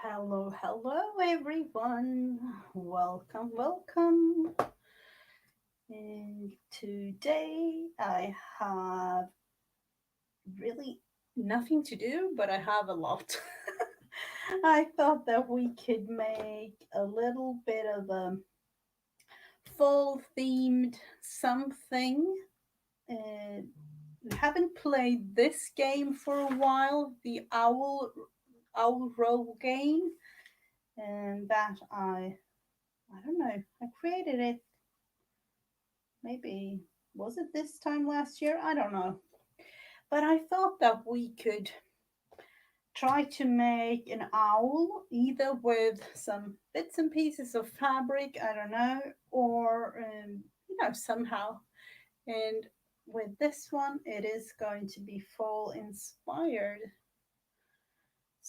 Hello, hello, everyone. Welcome, welcome. And today I have really nothing to do, but I have a lot. I thought that we could make a little bit of a fall themed something. Uh, we haven't played this game for a while, the owl roll game, and that I don't know. I created it maybe, was it this time last year? I don't know. But I thought that we could try to make an owl either with some bits and pieces of fabric, I don't know, or somehow. And with this one, it is going to be fall inspired.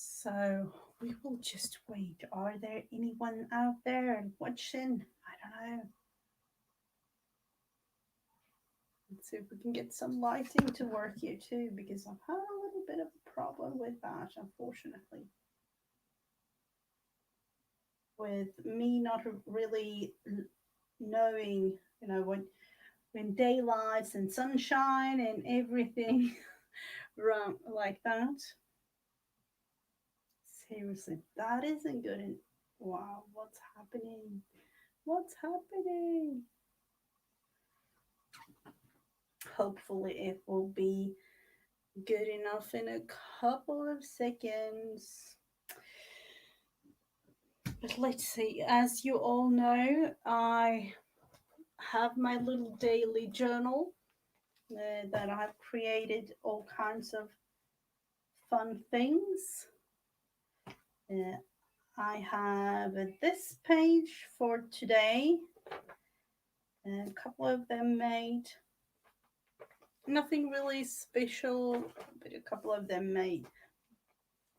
So we will just wait. Are there anyone out there watching? I don't know. Let's see if we can get some lighting to work here too, because I've had a little bit of a problem with that, unfortunately. With me not really knowing, when daylights and sunshine and everything wrong like that. Seriously, that isn't good. And wow, what's happening? What's happening? Hopefully, it will be good enough in a couple of seconds. But let's see, as you all know, I have my little daily journal that I've created all kinds of fun things. Uh, I have this page for today, a couple of them made. Nothing really special, but a couple of them made.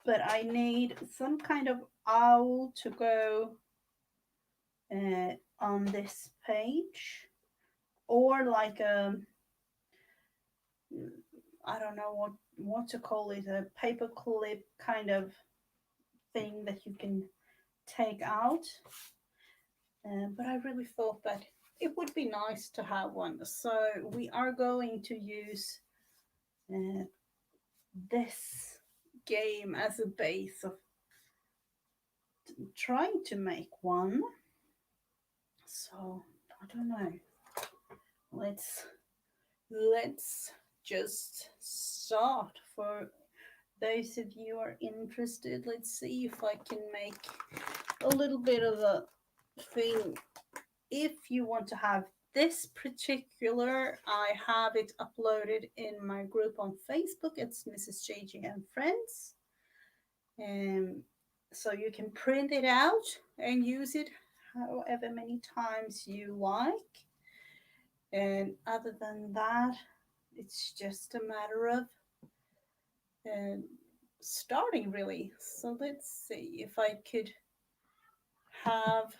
But I need some kind of owl to go on this page, or like a I don't know what to call it, a paper clip kind of thing that you can take out. But I really thought that it would be nice to have one. So we are going to use uh, this game as a base of trying to make one. So I don't know. Let's let's just start. For those of you who are interested, let's see if I can make a little bit of a thing. If you want to have this particular, I have it uploaded in my group on Facebook. It's Mrs. JJ and Friends. Um, so you can print it out and use it however many times you like. And other than that, it's just a matter of uh, starting really. So let's see if I could have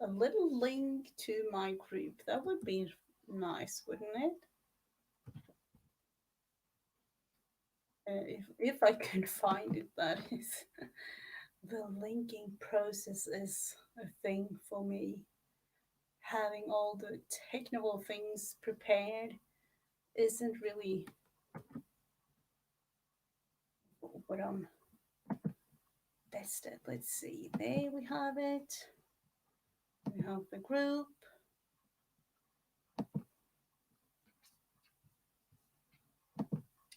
a little link to my group. That would be nice, wouldn't it? If I can find it, that is. The linking process is a thing for me. Having all the technical things prepared isn't really what I'm best at. Let's see. There we have it. We have the group.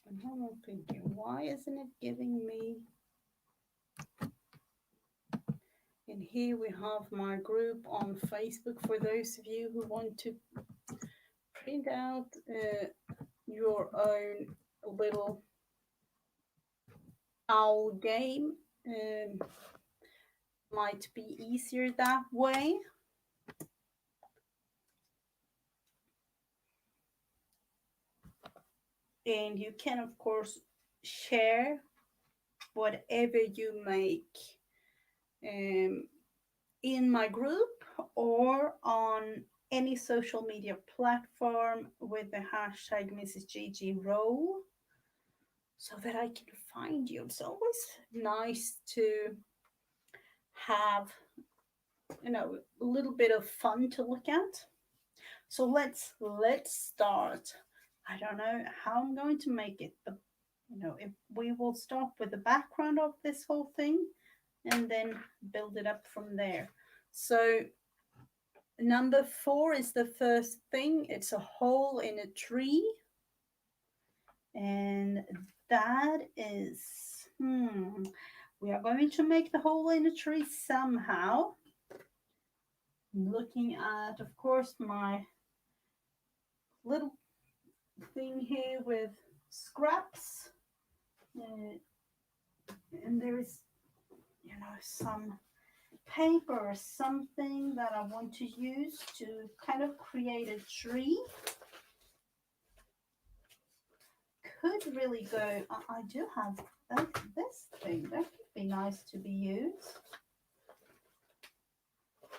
And I'm thinking, why isn't it giving me? And here we have my group on Facebook for those of you who want to print out your own little owl game. Might be easier that way. And you can, of course, share whatever you make um, in my group or on any social media platform with the hashtag Mrs. Gigi Roll so that I can find you. It's always nice to have, a little bit of fun to look at. So let's start. I don't know how I'm going to make it, but if we will start with the background of this whole thing and then build it up from there. So number 4 is the first thing. It's a hole in a tree, and that is we are going to make the hole in a tree somehow. Looking at, of course, my little thing here with scraps, uh, and there is, some paper or something that I want to use to kind of create a tree. Could really go. I do have this thing that could be nice to be used,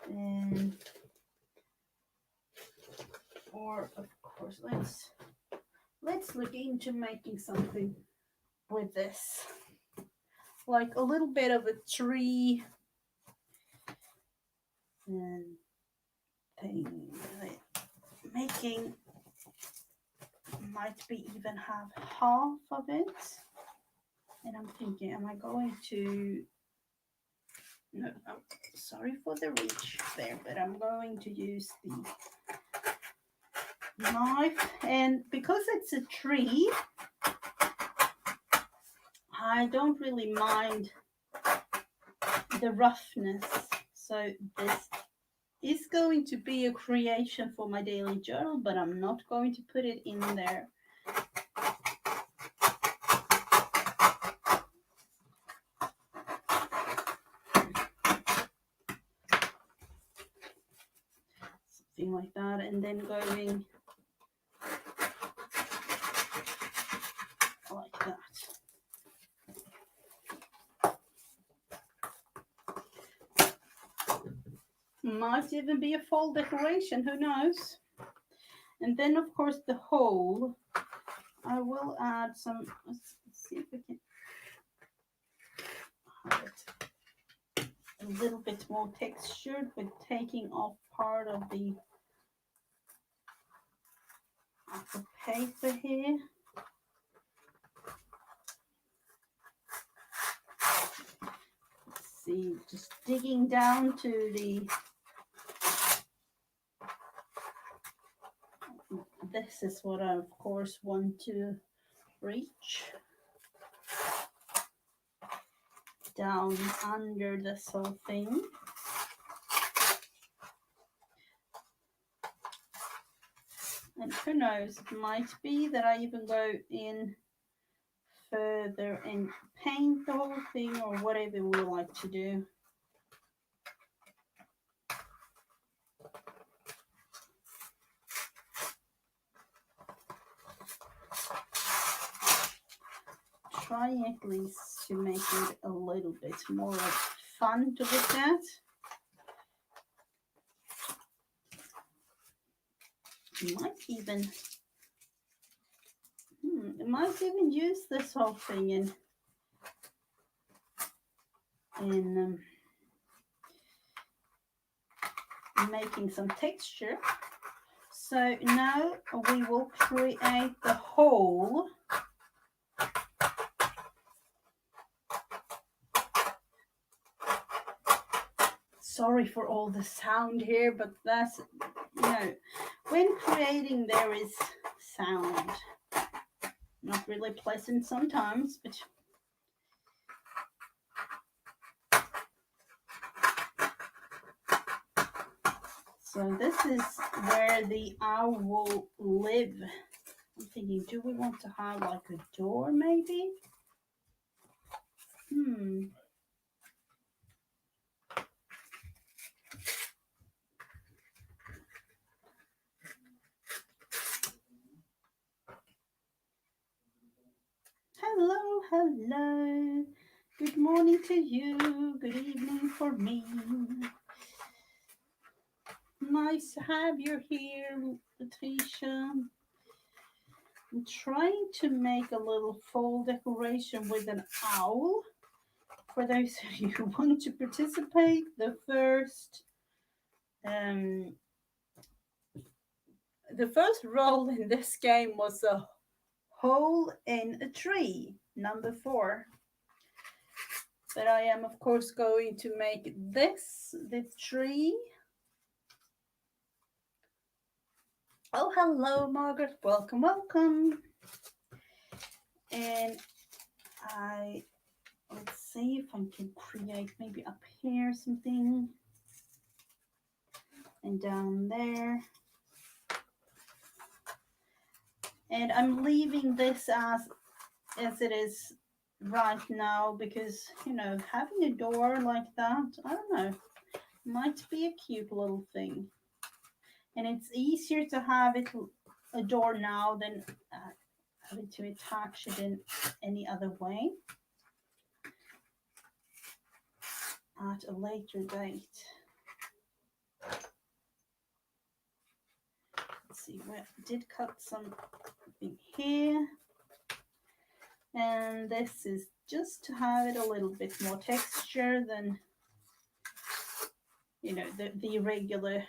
and or of course let's look into making something with this, like a little bit of a tree and thing. Making might be even have half of it, and I'm thinking, am I going to? No, I'm sorry for the reach there, but I'm going to use the knife, and because it's a tree, I don't really mind the roughness. So this is going to be a creation for my daily journal, but I'm not going to put it in there. Something like that, and then going like that. Might even be a fall decoration, who knows? And then, of course, the hole. I will add some. Let's see if we can have it a little bit more textured with taking off part of the paper here. Let's see, just digging down to the. This is what I, of course, want to reach down under this whole thing. And who knows, it might be that I even go in further and paint the whole thing or whatever we like to do. Trying at least to make it a little bit more fun to look at. Might even use this whole thing in making some texture. So now we will create the hole. Sorry for all the sound here, but that's, when creating there is sound. Not really pleasant sometimes, but so this is where the owl will live. I'm thinking, do we want to have like a door maybe? Hello. Good morning to you. Good evening for me. Nice to have you here, Patricia. I'm trying to make a little fall decoration with an owl for those of you who want to participate, um, the first role in this game was a hole in a tree, number 4. But I am, of course, going to make this the tree. Oh, hello, Margaret. Welcome, welcome. And let's see if I can create maybe up here something. And down there. And I'm leaving this as it is right now because, having a door like that, I don't know, might be a cute little thing. And it's easier to have it a door now than having to attach it in any other way at a later date. Let's see, I did cut something here. And this is just to have it a little bit more texture than, the regular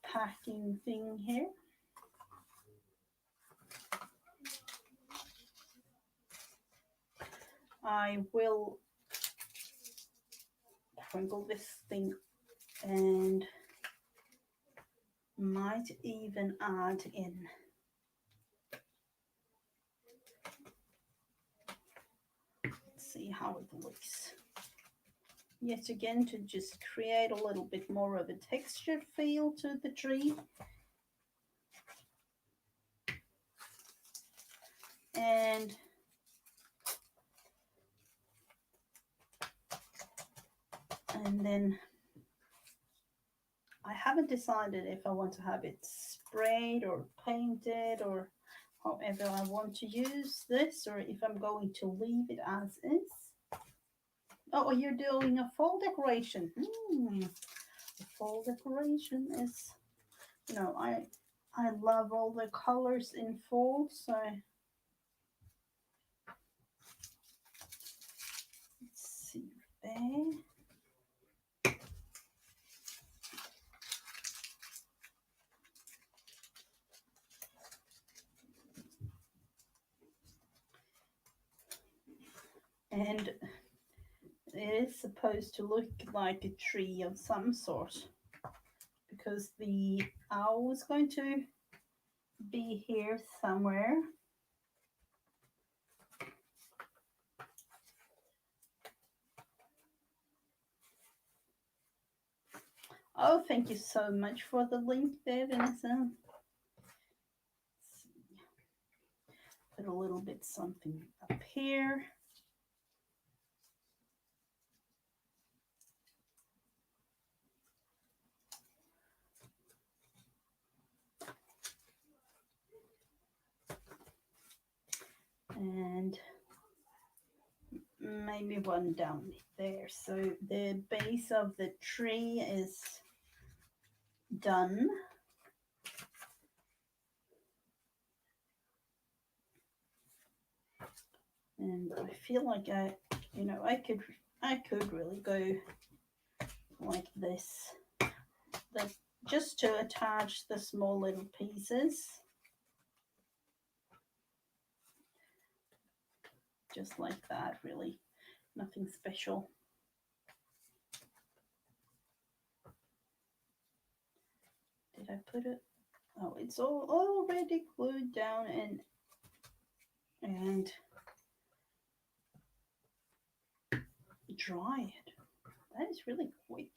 packing thing here. I will crinkle this thing and might even add in see how it looks. Yet again, to just create a little bit more of a textured feel to the tree. And then I haven't decided if I want to have it sprayed or painted or however I want to use this, or if I'm going to leave it as is. Oh, you're doing a fall decoration. The fall decoration is, I love all the colors in fall, so let's see there. And it is supposed to look like a tree of some sort because the owl is going to be here somewhere. Oh, thank you so much for the link there, Vanessa. Put a little bit something up here. And maybe one down there. So the base of the tree is done. And I feel like I could really go like this, just to attach the small little pieces, just like that. Really, nothing special. Did I put it? Oh, it's all already glued down and dried. That is really quick.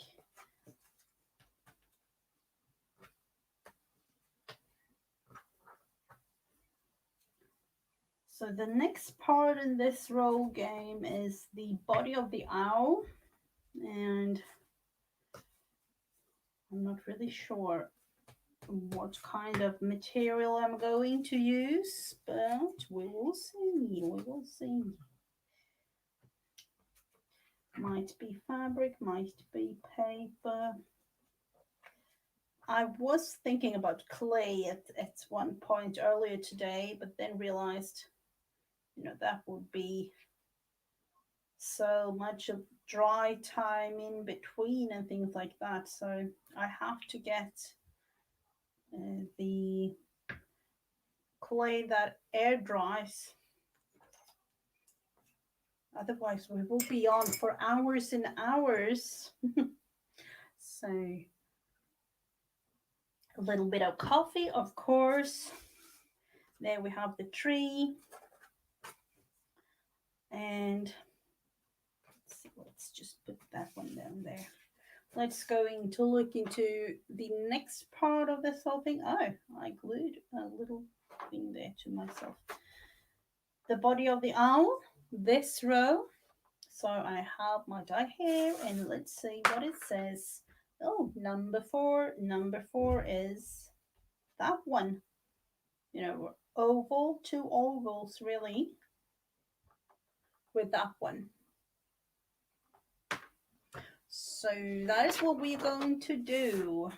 So the next part in this roll game is the body of the owl, and I'm not really sure what kind of material I'm going to use, but we will see. We will see. Might be fabric, might be paper. I was thinking about clay at one point earlier today, but then realized, that would be so much of dry time in between and things like that. So I have to get the clay that air dries. Otherwise, we will be on for hours and hours. So a little bit of coffee, of course. There we have the tree. And let's just put that one down there. Let's going to look into the next part of this whole thing. Oh, I glued a little thing there to myself. The body of the owl, this row. So I have my die here, and let's see what it says. Oh, number 4. Number 4 is that one. You know, oval, 2 ovals really with that one. So that is what we're going to do.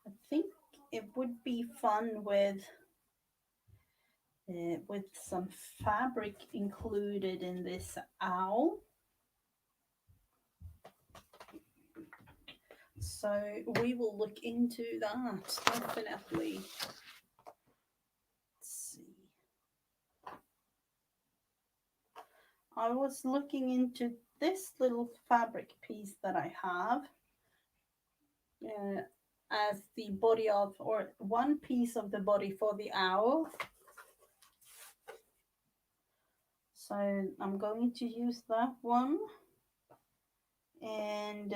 I think it would be fun with some fabric included in this owl. So we will look into that definitely. Let's see. I was looking into this little fabric piece that I have as the body of, or one piece of the body for the owl. So I'm going to use that one. And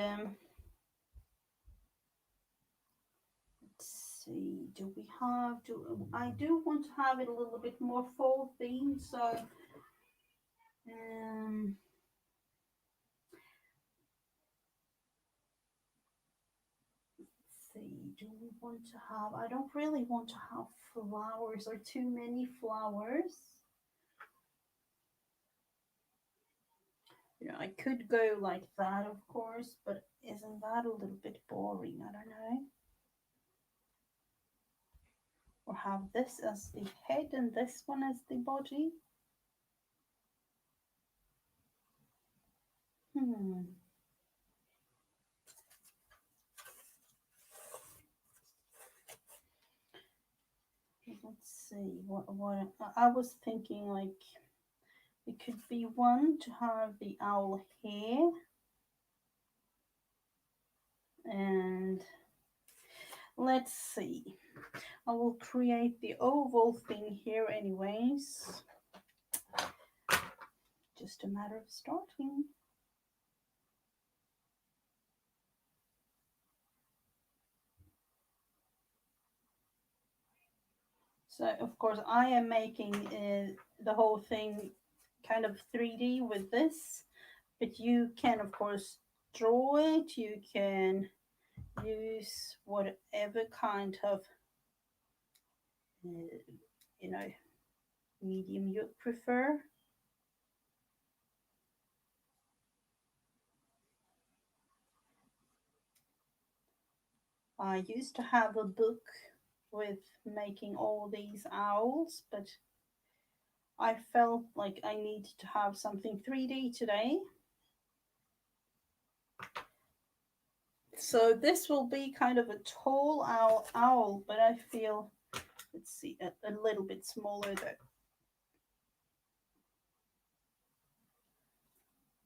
let's see, do we have, I do want to have it a little bit more fall themed, so see, do we want to have, I don't really want to have flowers or too many flowers. You know, I could go like that, of course, but isn't that a little bit boring? I don't know. Or have this as the head and this one as the body. Let's see, what I was thinking, like it could be one to have the owl here, and let's see, I will create the oval thing here anyways, just a matter of starting. So of course I am making the whole thing kind of 3D with this, but you can of course draw it, you can use whatever kind of you know, medium you prefer. I used to have a book with making all these owls, but I felt like I needed to have something 3D today. So this will be kind of a tall owl, but I feel, let's see, a little bit smaller though.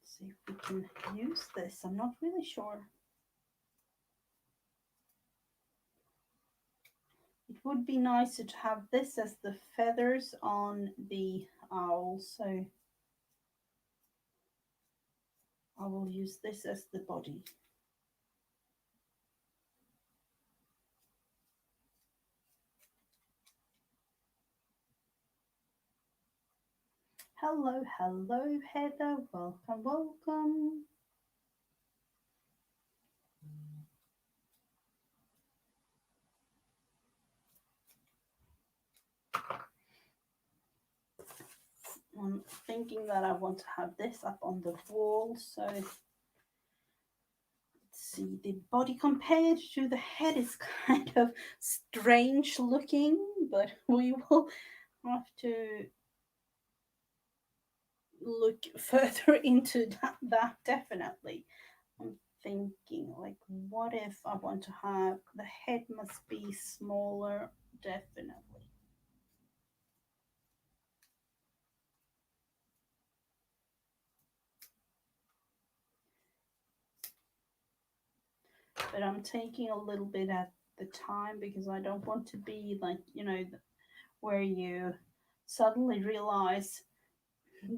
Let's see if we can use this. I'm not really sure. It would be nicer to have this as the feathers on the owl, so I will use this as the body. Hello, hello, Heather. Welcome, welcome. I'm thinking that I want to have this up on the wall, so let's see, the body compared to the head is kind of strange looking, but we will have to look further into that definitely. I'm thinking, like, what if I want to have the head must be smaller? Definitely. But I'm taking a little bit at the time because I don't want to be like, where you suddenly realize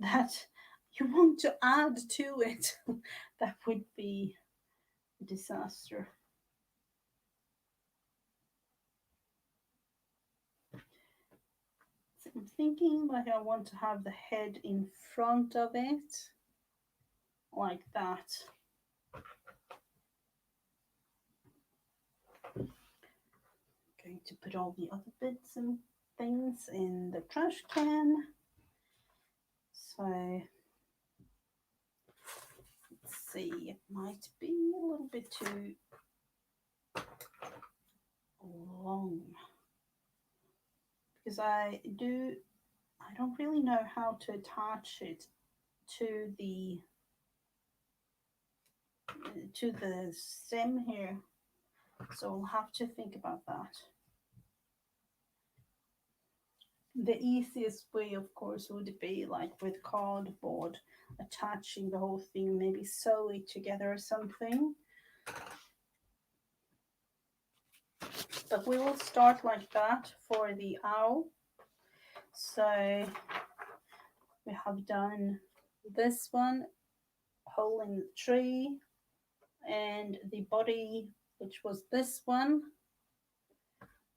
that you want to add to it. That would be a disaster. So I'm thinking like I want to have the head in front of it, like that. Going to put all the other bits and things in the trash can. So let's see, it might be a little bit too long because I don't really know how to attach it to the stem here, so I'll have to think about that. The easiest way, of course, would be like with cardboard, attaching the whole thing, maybe sew it together or something. But we will start like that for the owl. So we have done this one, hole in the tree, and the body, which was this one.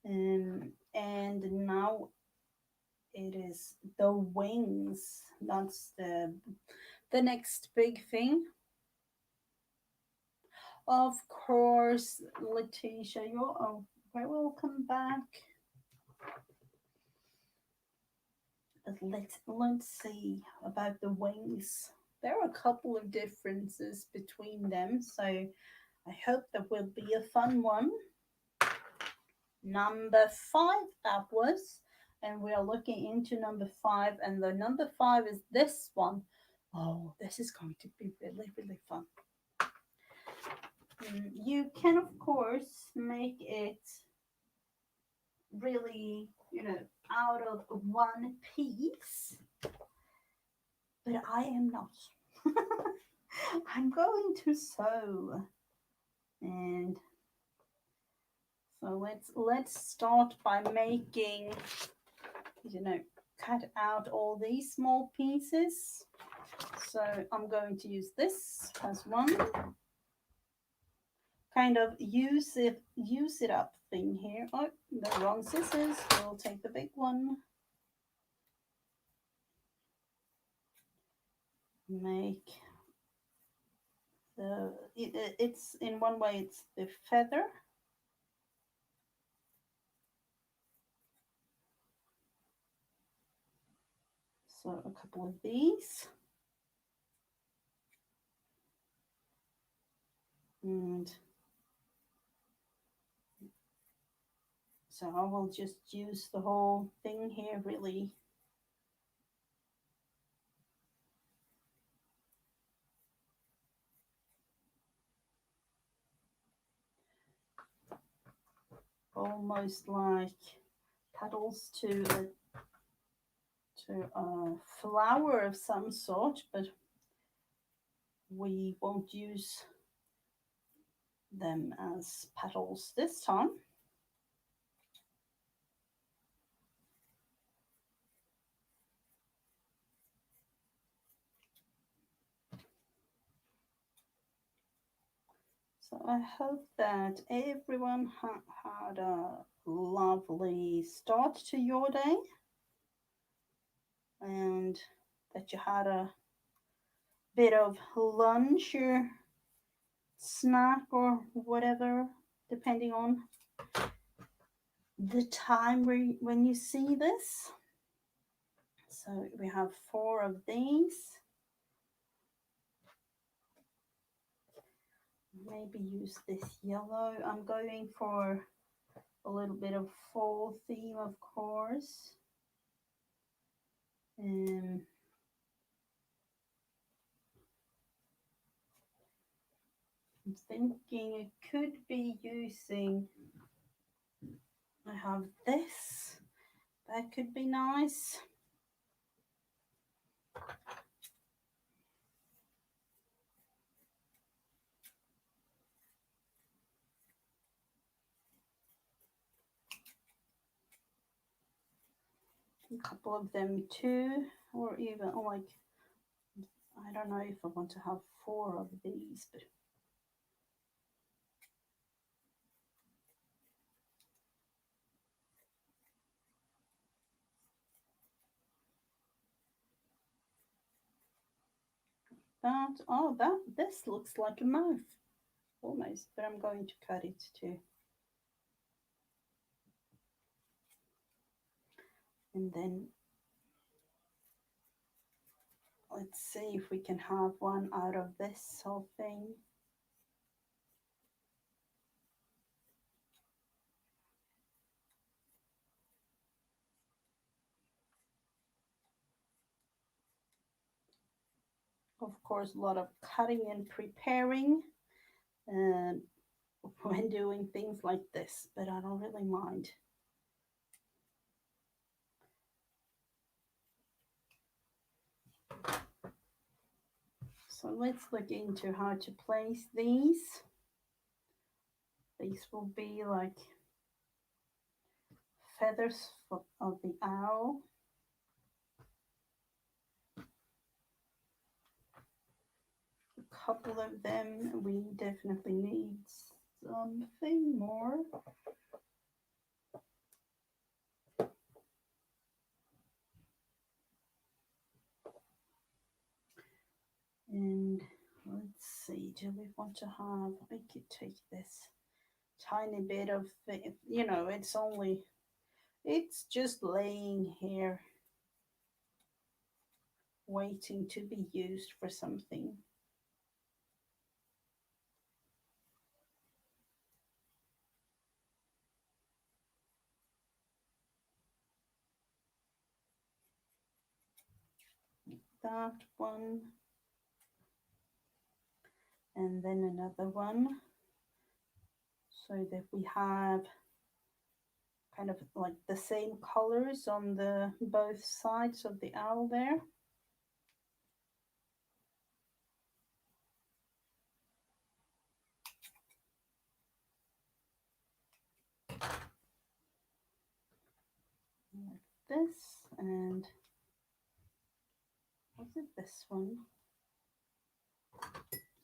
And now it is the wings. That's the next big thing. Of course, Letitia, you're very welcome back. But let's see about the wings. There are a couple of differences between them, so I hope that will be a fun one. Number 5 that was, and we are looking into number 5, and the number 5 is this one. Oh, this is going to be really, really fun. You can, of course, make it really, out of one piece, but I am not. I'm going to sew, and so let's start by making, cut out all these small pieces. So I'm going to use this as one kind of use it up thing here. Oh, the wrong scissors. We'll take the big one. Make it's in one way it's the feather. So a couple of these. And so I will just use the whole thing here really. Almost like petals to a flower of some sort, but we won't use them as petals this time. So I hope that everyone had a lovely start to your day and that you had a bit of lunch or snack or whatever, depending on the time when you see this. So we have 4 of these. Maybe use this yellow. I'm going for a little bit of fall theme, of course. Um, I'm thinking it could be using, I have this, that could be nice. A couple of them too, or even like, I don't know if I want to have 4 of these, but that, oh, that, this looks like a mouth almost, but I'm going to cut it too. And then let's see if we can have one out of this whole thing. Of course, a lot of cutting and preparing when doing things like this, but I don't really mind. So let's look into how to place these. These will be like feathers of the owl. A couple of them, we definitely need something more. And let's see, do we want to have, I could take this tiny bit of, you know, it's just laying here waiting to be used for something. That one. And then another one. So that we have kind of like the same colors on the both sides of the owl there. Like this, and was it this one?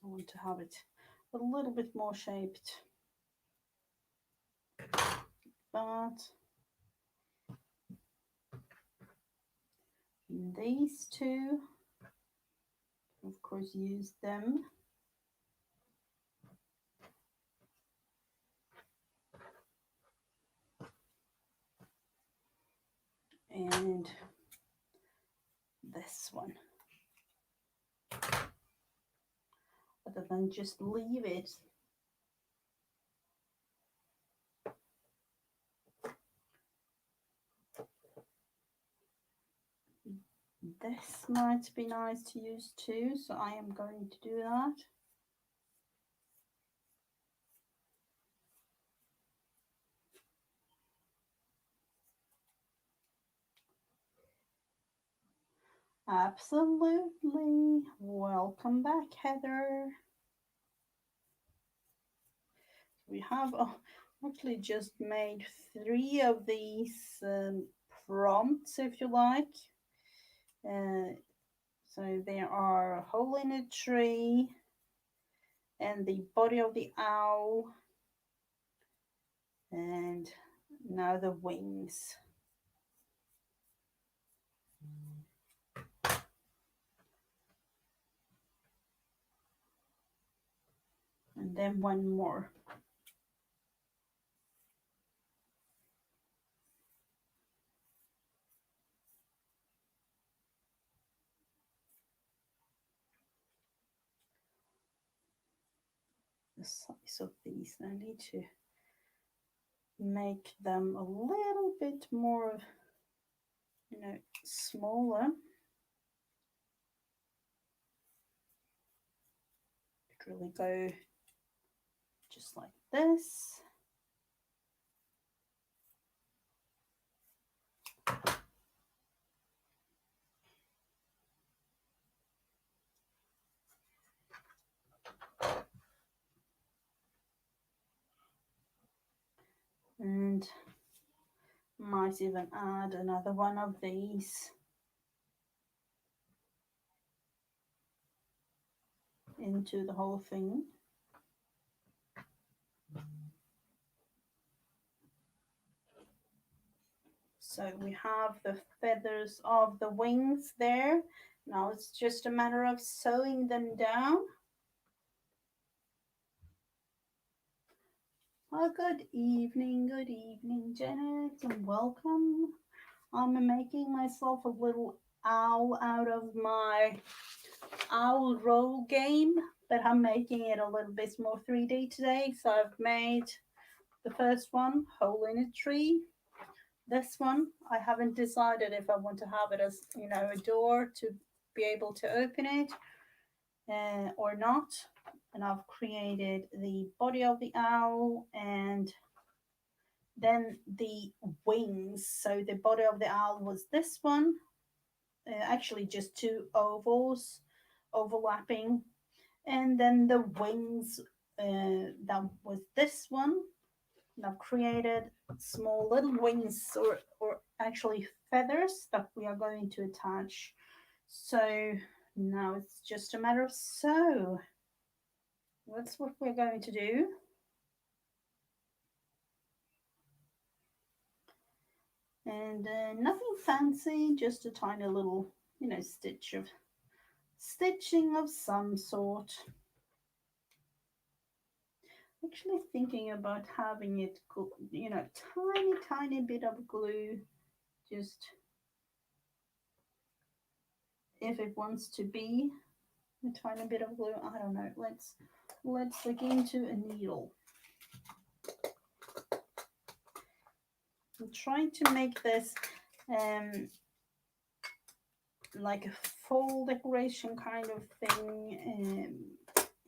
I want to have it a little bit more shaped. But these two, of course, use them. And this one. Rather than just leave it. This might be nice to use too, so I am going to do that. Absolutely. Welcome back, Heather. We have actually just made 3 of these prompts, if you like. So there are a hole in a tree and the body of the owl and now the wings. And then one more. The size of these, I need to make them a little bit more, smaller. Could really go just like this. And might even add another one of these into the whole thing. So we have the feathers of the wings there. Now it's just a matter of sewing them down. Oh, good evening, Janet, and welcome. I'm making myself a little owl out of my owl roll game, but I'm making it a little bit more 3D today. So I've made the first one, hole in a tree. This one, I haven't decided if I want to have it as, a door to be able to open it or not. And I've created the body of the owl and then the wings. So the body of the owl was this one, actually just two ovals overlapping, and then the wings, that was this one. And I've created small little wings, or actually feathers, that we are going to attach. So now it's just a matter of sew. That's what we're going to do. And nothing fancy, just a tiny little, stitching of some sort. Actually thinking about having it, tiny bit of glue, just if it wants to be a tiny bit of glue. I don't know. Let's look into a needle. I'm trying to make this like a full decoration kind of thing.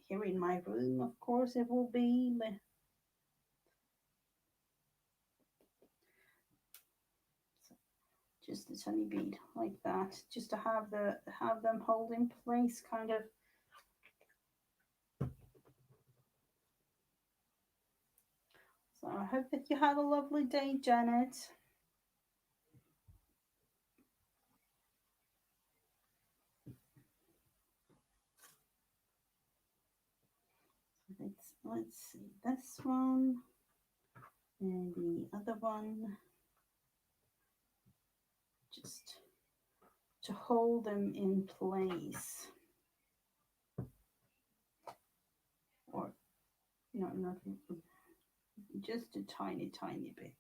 Here in my room, of course, it will be. But just a tiny bead like that, just to have them hold in place, kind of. So I hope that you have a lovely day, Janet. Let's see this one and the other one, just to hold them in place. Or no, not just a tiny bit.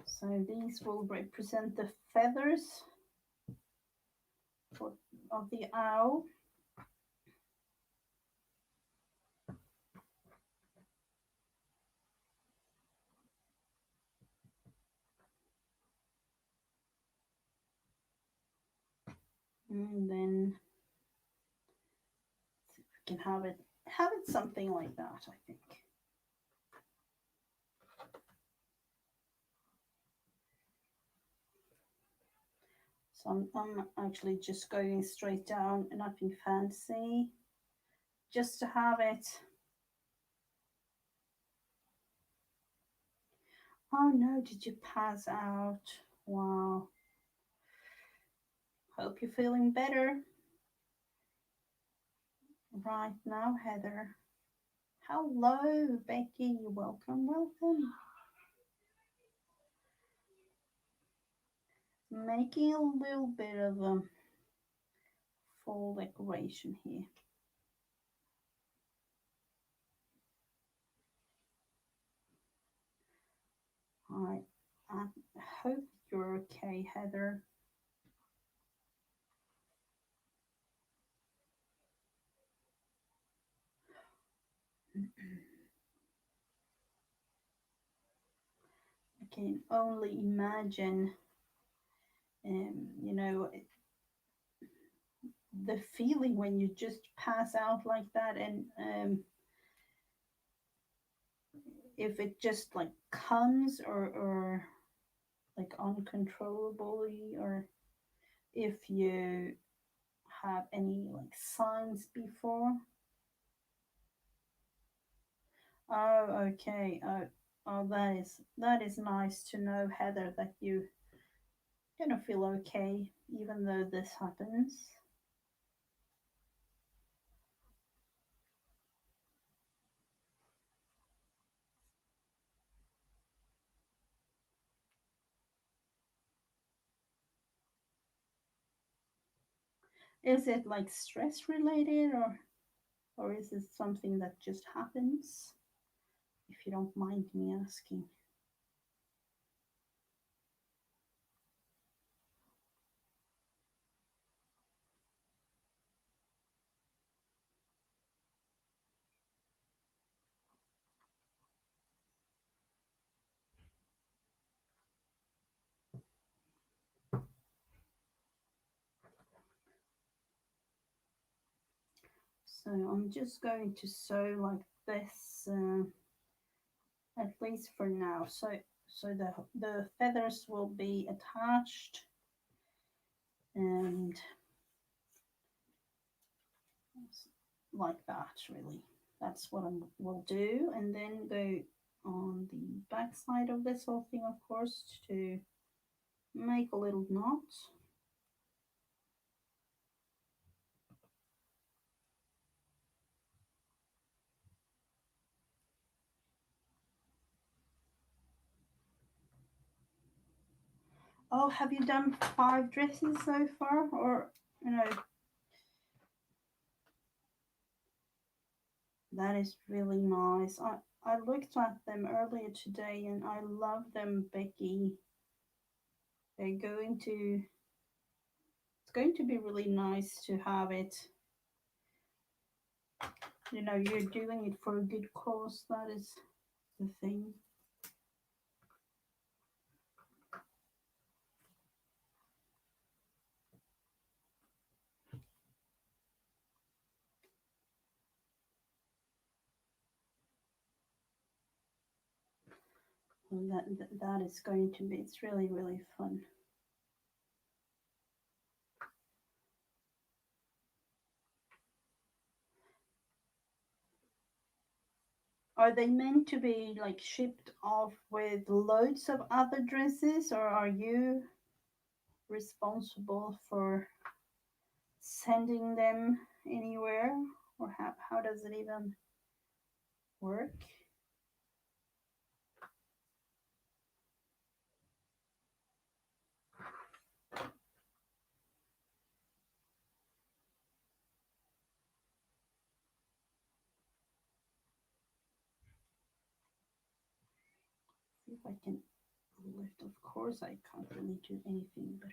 So these will represent the feathers of the owl. And then we can have it something like that, I think. So I'm actually just going straight down, nothing fancy, just to have it. Oh no, did you pass out? Wow. Hope you're feeling better right now, Heather. Hello, Becky. Welcome. Making a little bit of a fall decoration here. I hope you're okay, Heather. I can only imagine, you know, the feeling when you just pass out like that, and if it just like comes, or like uncontrollably, or if you have any like signs before. Oh, okay. Oh, that is nice to know, Heather, that you gonna feel okay even though this happens. Is it like stress related, or is it something that just happens? If you don't mind me asking. So I'm just going to sew like this, at least for now. So the feathers will be attached, and like that, really. That's what I will do, and then go on the back side of this whole thing, of course, to make a little knot. Oh, have you done 5 dresses so far, or you know? That is really nice. I looked at them earlier today, and I love them, Becky. They're going to it's going to be really nice to have it. You're doing it for a good cause. That is the thing. And that is going to be. It's really really fun. Are they meant to be like shipped off with loads of other dresses, or are you responsible for sending them anywhere, or how does it even work? See if I can lift. Of course, I can't really do anything, but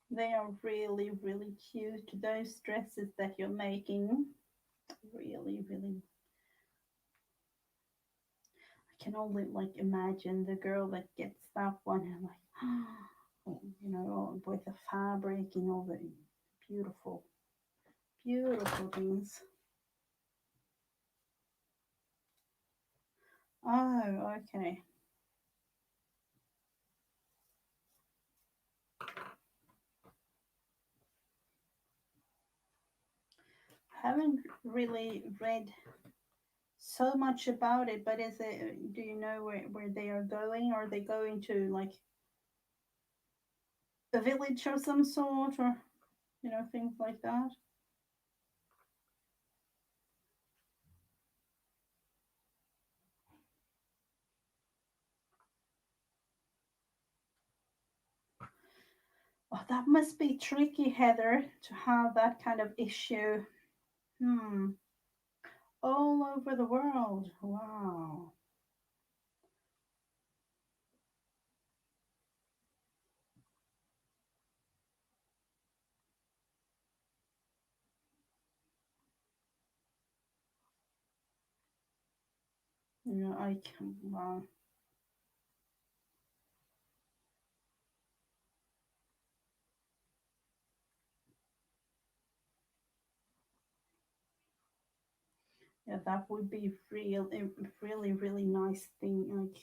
they are really, really cute. Those dresses that you're making, really, really. I can only like imagine the girl that gets that one and like, with the fabric and all the beautiful, beautiful things. Oh, okay. I haven't really read so much about it, but do you know where they are going? Are they going to like a village of some sort, or things like that? Oh, that must be tricky, Heather, to have that kind of issue. Hmm. All over the world. Wow. You know, I can. Wow. Yeah, that would be really, really nice thing. Like,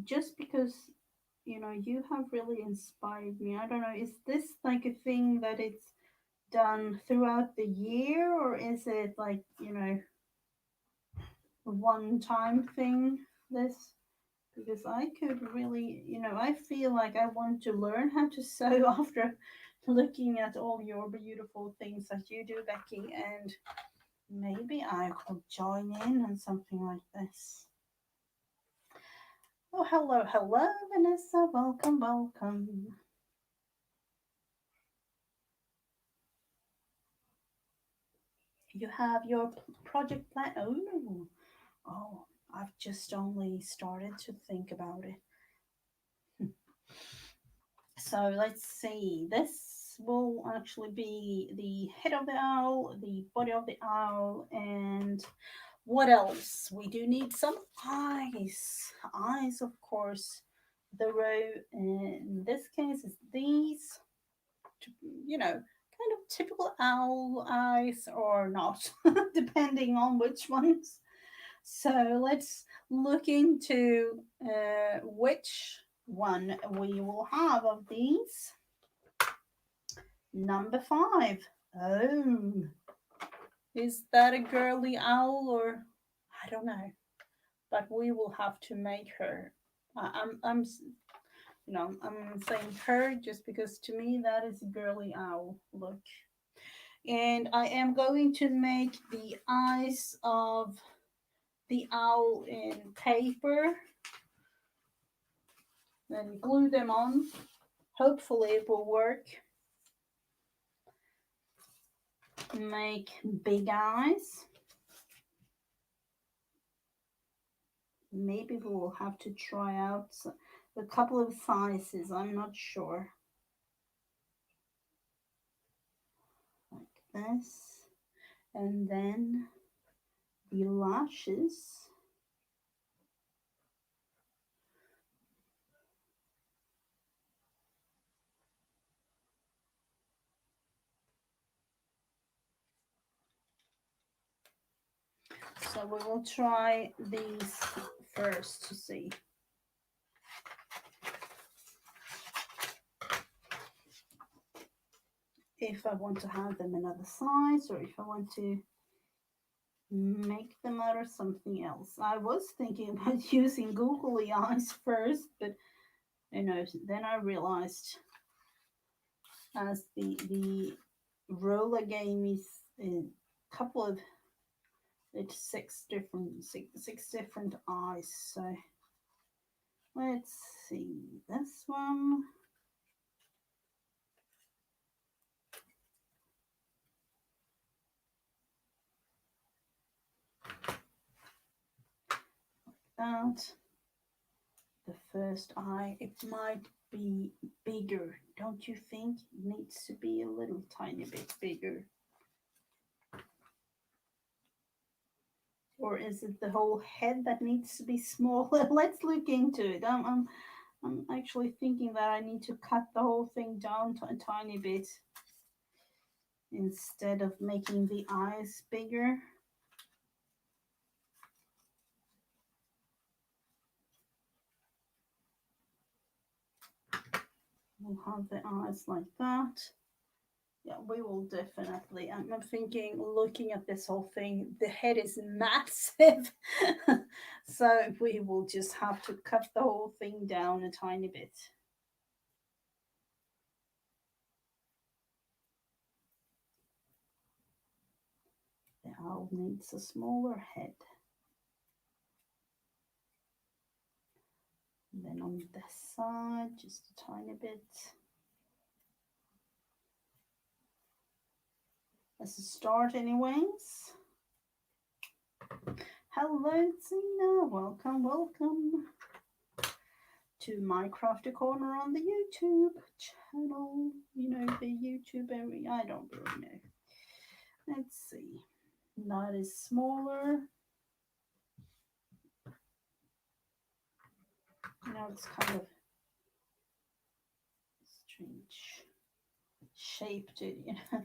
just because you have really inspired me. I don't know. Is this like a thing that it's done throughout the year, or is it like a one-time thing? This because I could really, I feel like I want to learn how to sew after looking at all your beautiful things that you do, Becky, and maybe I could join in on something like this. Oh, hello, hello, Vanessa. Welcome, welcome. You have your project plan. Oh, no. Oh, I've just only started to think about it. So let's see. This will actually be the head of the owl, the body of the owl, and what else? We do need some eyes. Eyes, of course. The row in this case is these, kind of typical owl eyes or not, depending on which ones. So let's look into which one we will have of these. Number five. Oh, is that a girly owl or I don't know, but we will have to make her. I'm saying her just because to me that is a girly owl look. And I am going to make the eyes of the owl in paper, then glue them on. Hopefully it will work. Make big eyes. Maybe we will have to try out a couple of sizes. I'm not sure. Like this. And then the lashes. So we will try these first to see if I want to have them another size or if I want to make them out of something else. I was thinking about using googly eyes first, but then I realized as the roller game is a couple of it's six different eyes. So let's see this one. That the first eye, it might be bigger, don't you think? It needs to be a little tiny bit bigger. Or is it the whole head that needs to be smaller? Let's look into it. I'm actually thinking that I need to cut the whole thing down to a tiny bit instead of making the eyes bigger. We'll have the eyes like that. Yeah, we will definitely. I'm thinking, looking at this whole thing, the head is massive. So we will just have to cut the whole thing down a tiny bit. The owl needs a smaller head. And then on this side, just a tiny bit. As a start, anyways. Hello, Zena. Welcome, welcome to my Crafty Corner on the YouTube channel. You know, the YouTube area. I don't really know. Let's see. Not as smaller. Now it's kind of strange shape to a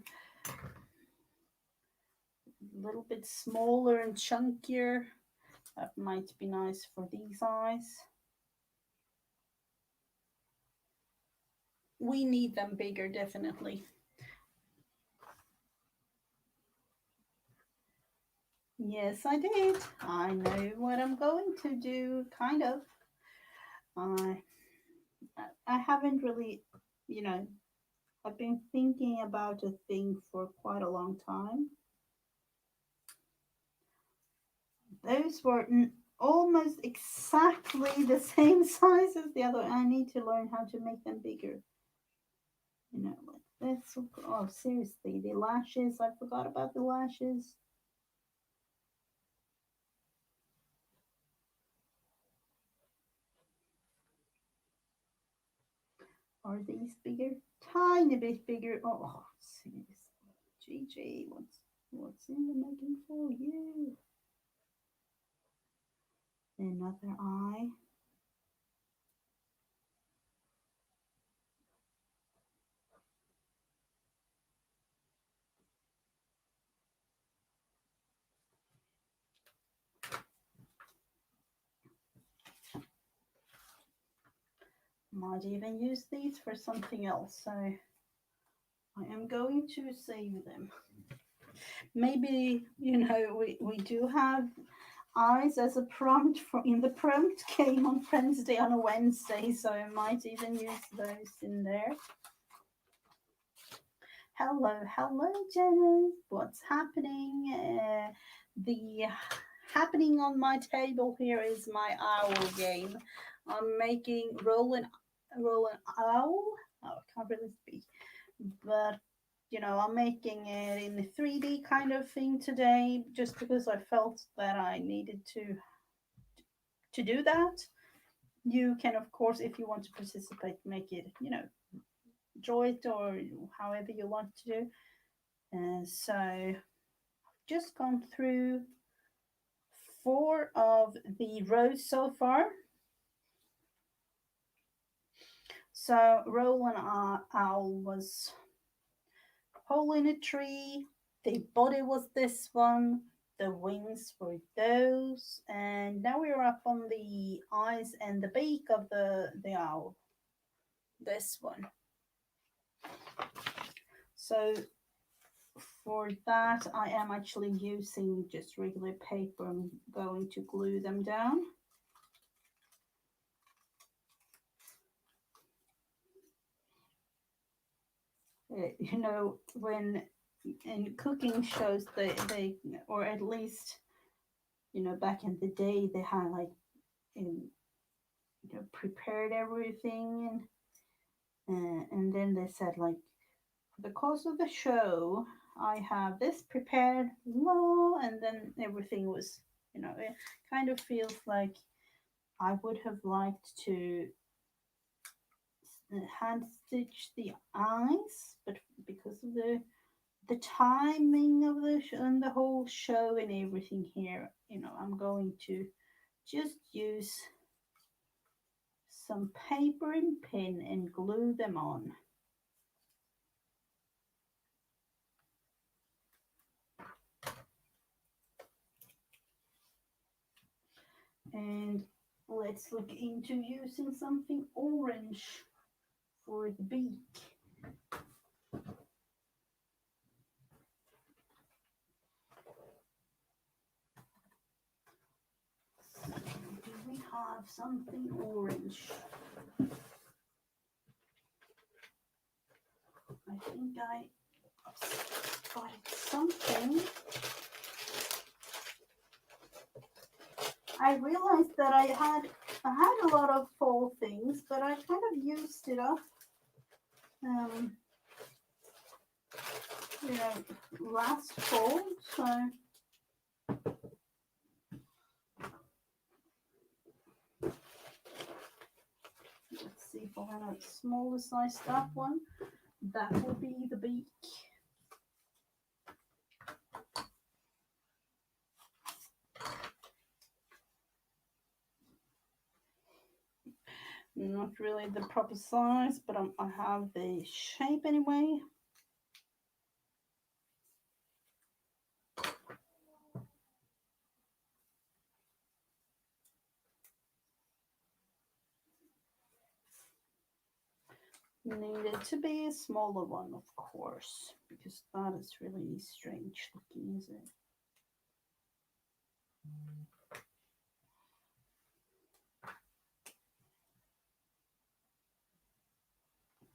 little bit smaller and chunkier. That might be nice for these eyes. We need them bigger, definitely. Yes, I did. I know what I'm going to do, kind of. I I haven't really, you know, I've been thinking about a thing for quite a long time. Those were almost exactly the same size as the other. I need to learn how to make them bigger. Like this. Oh, seriously, the lashes. I forgot about the lashes. Are these bigger? Tiny bit bigger. Oh, seriously. GG, what's in the making for you? Another eye. Might even use these for something else, so I am going to save them. Maybe, we do have eyes as a prompt for in the prompt game on Friends Day on a Wednesday, so I might even use those in there. Hello, hello, Jenna. What's happening? The happening on my table here is my owl game. I'm making roll an owl. Oh, I can't really speak, but I'm making it in the 3D kind of thing today, just because I felt that I needed to do that. You can, of course, if you want to participate, make it, draw it or however you want to do. So just gone through 4 of the rows so far. So Roland Owl was hole in a tree. The body was this one. The wings were those. And now we're up on the eyes and the beak of the owl. This one. So for that, I am actually using just regular paper. I'm going to glue them down. When in cooking shows, they or at least, back in the day, they had like, prepared everything, and then they said, like, for the course of the show, I have this prepared, and then everything was, it kind of feels like I would have liked to hand stitch the eyes, but because of the timing of and the whole show and everything here, I'm going to just use some paper and pen and glue them on. And let's look into using something orange for the beak. So, do we have something orange? I think I spotted something. I realized that I had a lot of fall things, but I kind of used it up. You know, last fall, so let's see if I have a smaller size that one. That will be the beak. Not really the proper size, but I have the shape anyway. Needed to be a smaller one, of course, because that is really strange looking, is it?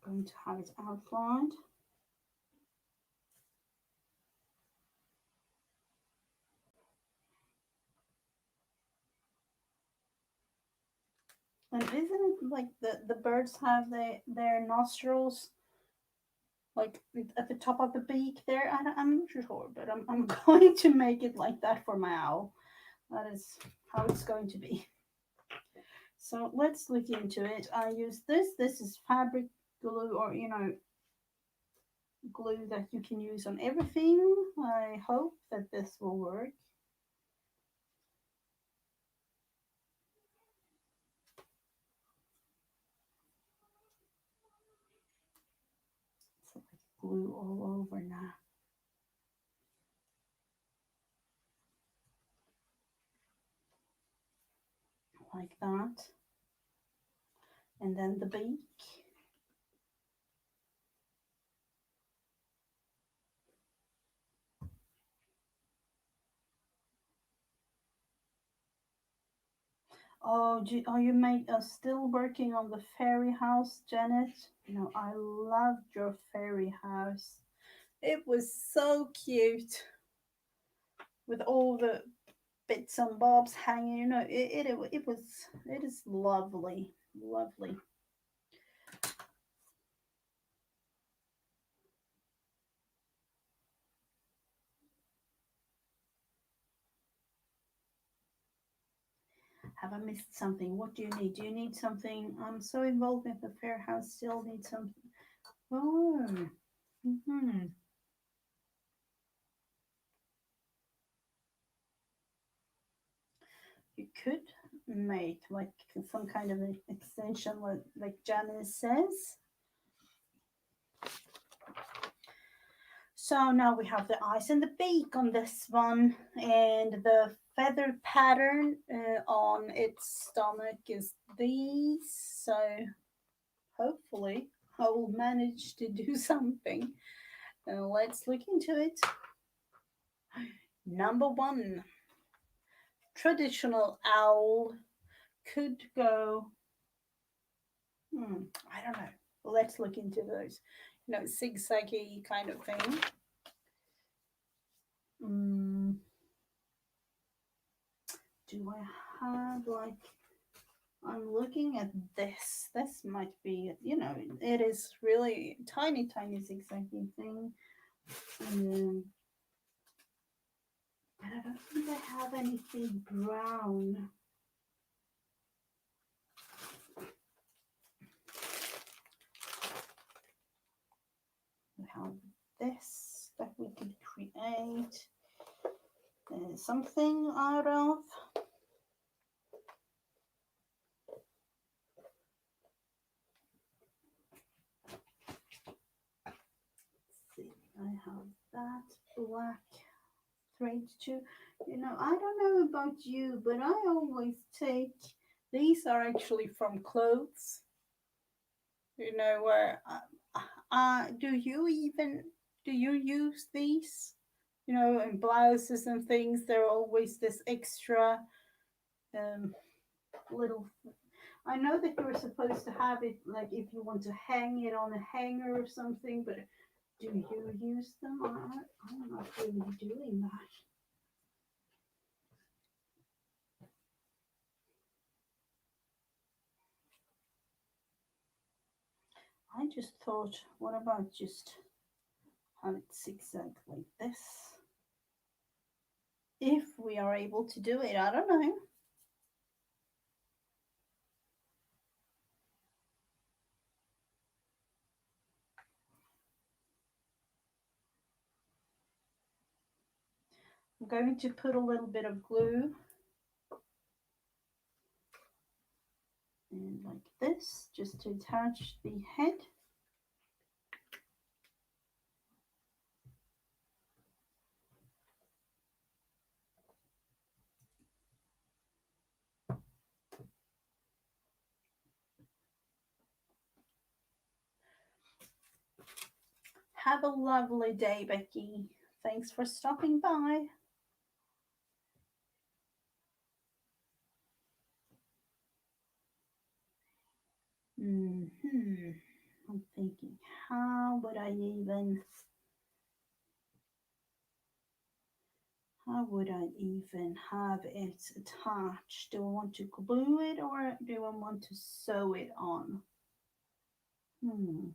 Going to have it outlined. And isn't it like the birds have their nostrils like at the top of the beak there? I'm not sure, but I'm going to make it like that for my owl. That is how it's going to be. So let's look into it. I use this. This is fabric glue, or glue that you can use on everything. I hope that this will work. So like glue all over now, like that. And then the beak. Oh, are you still working on the fairy house, Janet? I loved your fairy house. It was so cute with all the bits and bobs hanging. It is lovely, lovely. Have I missed something? What do you need? Do you need something? I'm so involved with the fair house. Still need something. Oh, hmm. You could make like some kind of an extension, like Janice says. So now we have the eyes and the beak on this one, and the feather pattern on its stomach is these. So hopefully I will manage to do something. Let's look into it. Number one, traditional owl could go. I don't know. Let's look into those. Zigzaggy kind of thing. Mm, do I have like? I'm looking at this. This might be, it is really tiny, tiny zigzaggy thing. And but I don't think I have anything brown. We have this that we could create something out of. Let's see, I have that black thread too. I don't know about you, but I always take these are actually from clothes. Where do you use these? In blouses and things, there are always this extra um, little. I know that you're supposed to have it like if you want to hang it on a hanger or something, but do you use them? I'm not really doing that. I just thought, what about just have it zigzag like this? If we are able to do it, I don't know. I'm going to put a little bit of glue and like this, just to attach the head. Have a lovely day, Becky. Thanks for stopping by. I'm thinking, how would I even have it attached? Do I want to glue it or do I want to sew it on? Hmm.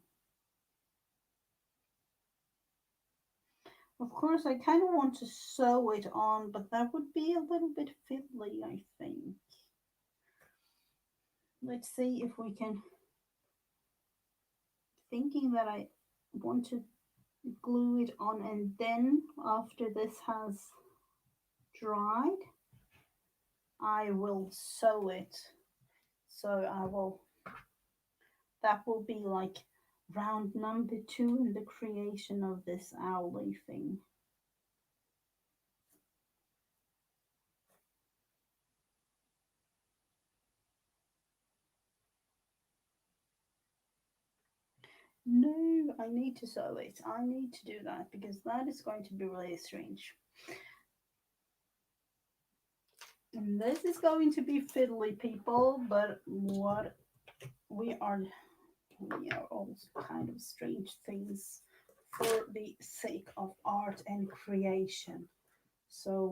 Of course, I kind of want to sew it on, but that would be a little bit fiddly, I think. Let's see if we can. Thinking that I want to glue it on, and then after this has dried, I will sew it. So that will be like round number 2 in the creation of this owly thing. No, I need to sew it. I need to do that because that is going to be really strange. And this is going to be fiddly, people, but what we are, we are all kind of strange things for the sake of art and creation. So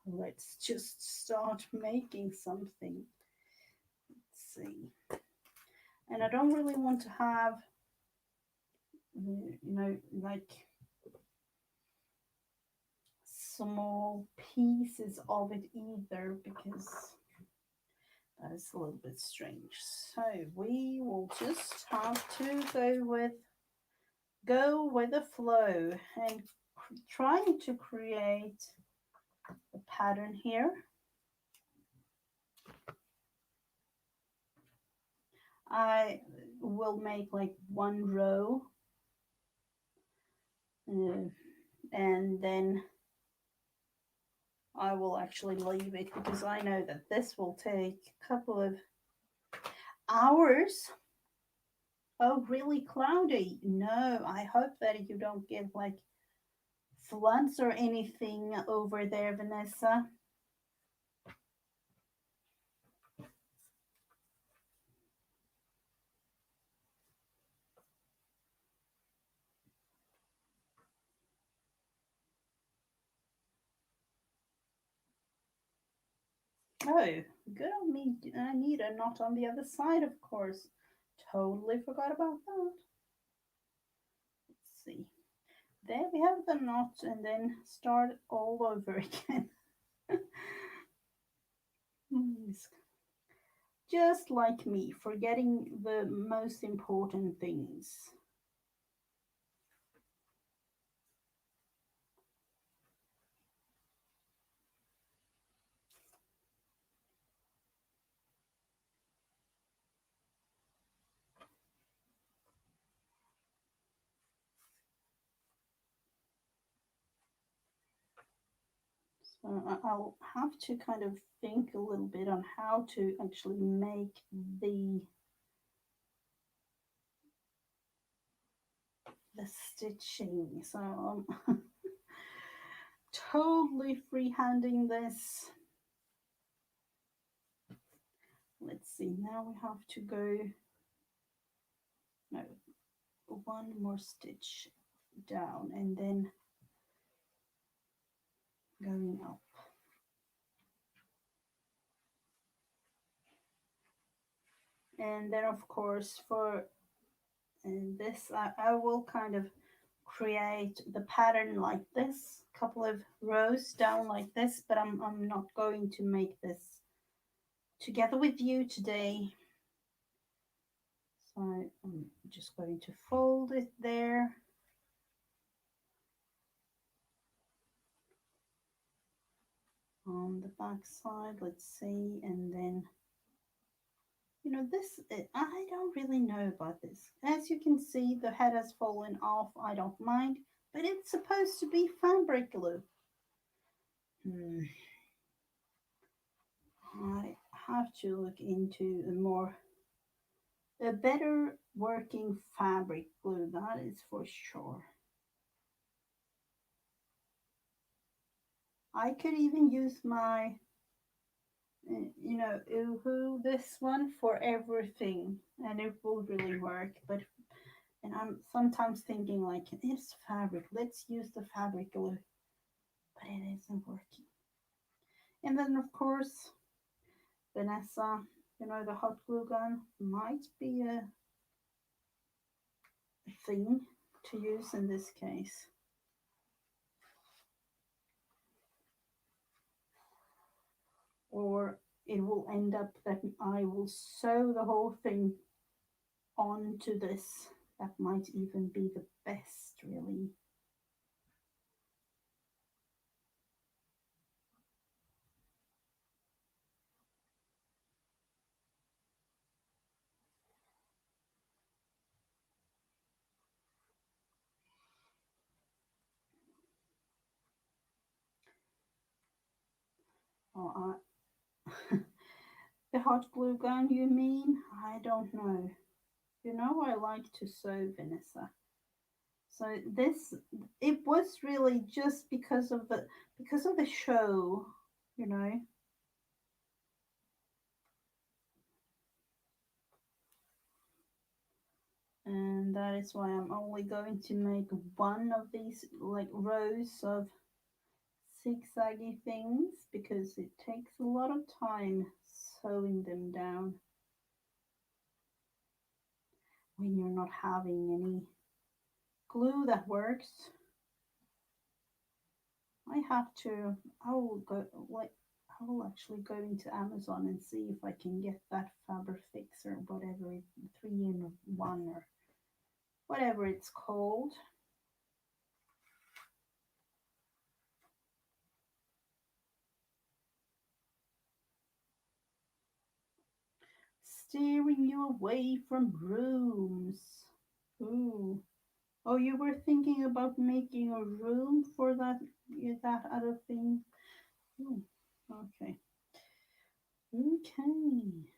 let's just start making something. Let's see. And I don't really want to have, like small pieces of it either because that is a little bit strange. So we will just have to go with the flow and trying to create a pattern here. I will make like one row and then I will actually leave it because I know that this will take a couple of hours. Oh, really cloudy? No, I hope that you don't get like floods or anything over there, Vanessa. Oh, good on me. I need a knot on the other side, of course. Totally forgot about that. Let's see. There we have the knot and then start all over again. Just like me, forgetting the most important things. So I'll have to kind of think a little bit on how to actually make the stitching. So I'm totally freehanding this. Let's see, now we have to go, no, one more stitch down and then going up. And then of course for this I will kind of create the pattern like this, couple of rows down like this, but I'm not going to make this together with you today. So I'm just going to fold it there. On the back side, let's see, and then You know, this, I don't really know about this. As you can see, the head has fallen off. I don't mind, but it's supposed to be fabric glue. Hmm. I have to look into a better working fabric glue, that is for sure. I could even use my, Uhu, this one for everything, and it will really work. But and I'm sometimes thinking like it's fabric. Let's use the fabric glue, but it isn't working. And then of course, Vanessa, the hot glue gun might be a thing to use in this case. Or it will end up that I will sew the whole thing onto this. That might even be the best, really. Oh, the hot glue gun, you mean? I don't know. You know, I like to sew, Vanessa. So this, it was really just because of the show, you know, and that is why I'm only going to make one of these like rows of zigzaggy things because it takes a lot of time sewing them down when you're not having any glue that works. I have to, I will go, like, I will actually go into Amazon and see if I can get that Fabric Fix or whatever, 3-in-1 or whatever it's called. Steering you away from rooms. Ooh. Oh, you were thinking about making a room for that other thing? Ooh. Okay. Okay.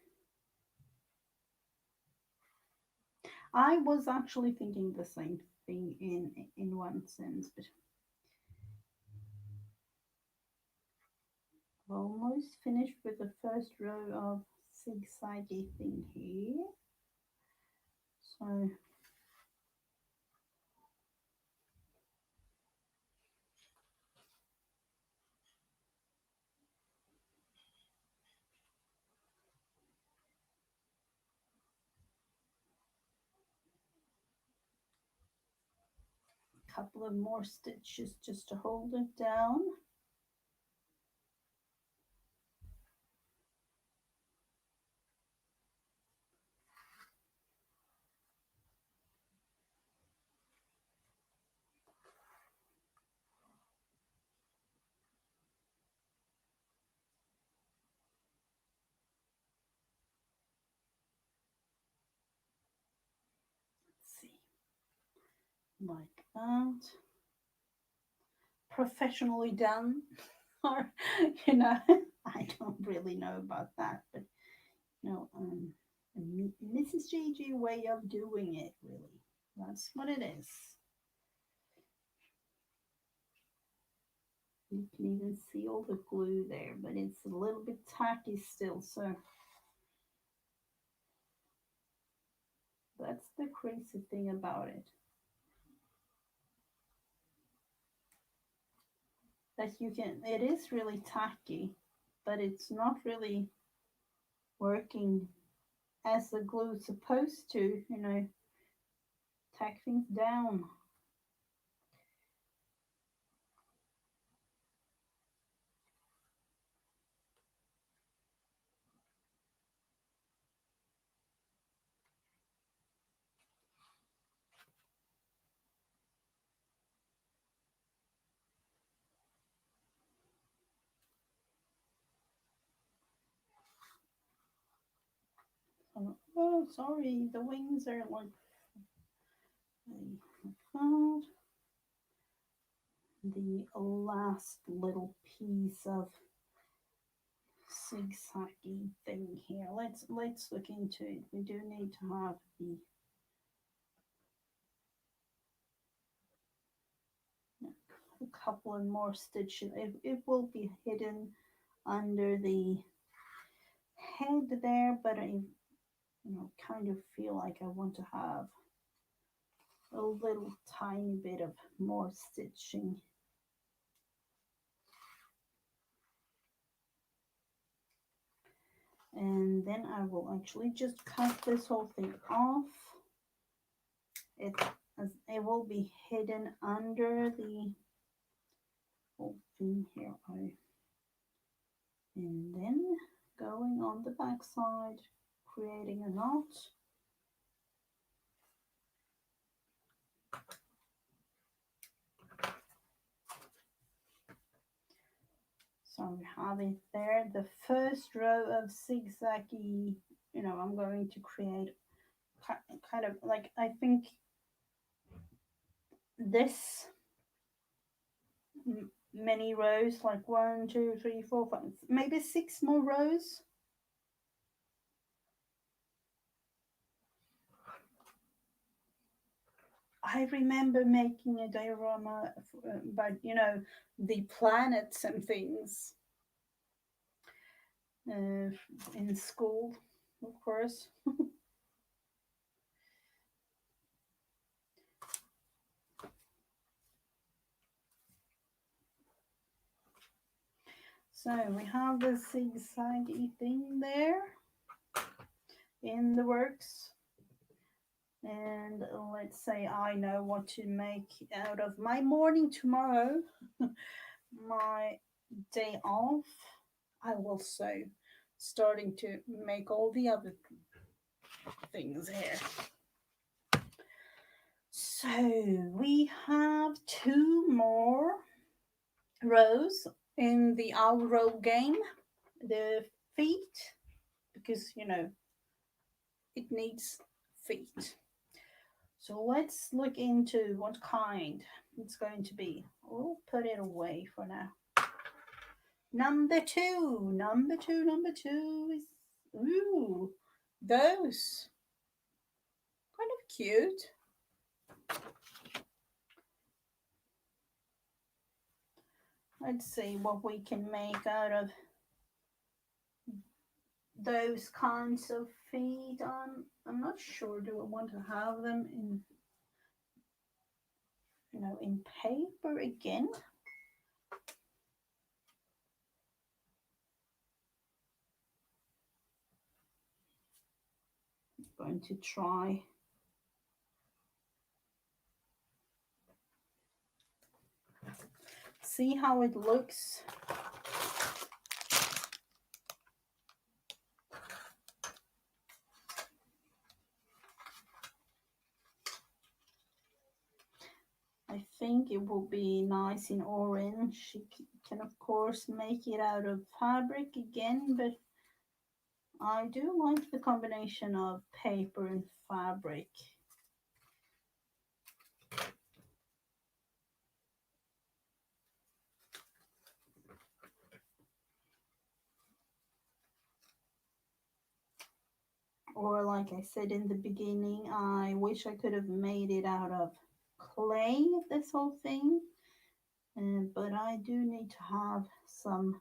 I was actually thinking the same thing in one sense, but almost finished with the first row of zigzaggy thing here. So a couple of more stitches just to hold it down. Let's see, like that. Professionally done, or you know, I don't really know about that, but Mrs. JJ way of doing it. Really, that's what it is. You can even see all the glue there, but it's a little bit tacky still. So that's the crazy thing about it. That you can, it is really tacky, but it's not really working as the glue is supposed to, tack things down. So Oh, sorry, the wings are like that. The last little piece of zigzaggy thing here. Let's look into it. We do need to have the a couple of more stitches. It will be hidden under the head there, but I kind of feel like I want to have a little tiny bit of more stitching. And then I will actually just cut this whole thing off. It will be hidden under the whole thing here. And then going on the back side, creating a knot. So we have it there. The first row of zigzaggy, I'm going to create kind of like, I think this many rows, like 1, 2, 3, 4, 5, maybe 6 more rows. I remember making a diorama about, the planets and things in school, of course. So we have the zigzaggy thing there in the works. And let's say I know what to make out of my morning tomorrow, my day off. I will sew, starting to make all the other things here. So we have 2 more rows in the owl roll game. The feet, because it needs feet. So let's look into what kind it's going to be. We'll put it away for now. Number two is, ooh, those. Kind of cute. Let's see what we can make out of those kinds of feet. I'm not sure. Do I want to have them in paper again? I'm going to try. See how it looks. I think it will be nice in orange. You can of course make it out of fabric again, but I do like the combination of paper and fabric. Or like I said in the beginning, I wish I could have made it out of clay, this whole thing. But I do need to have some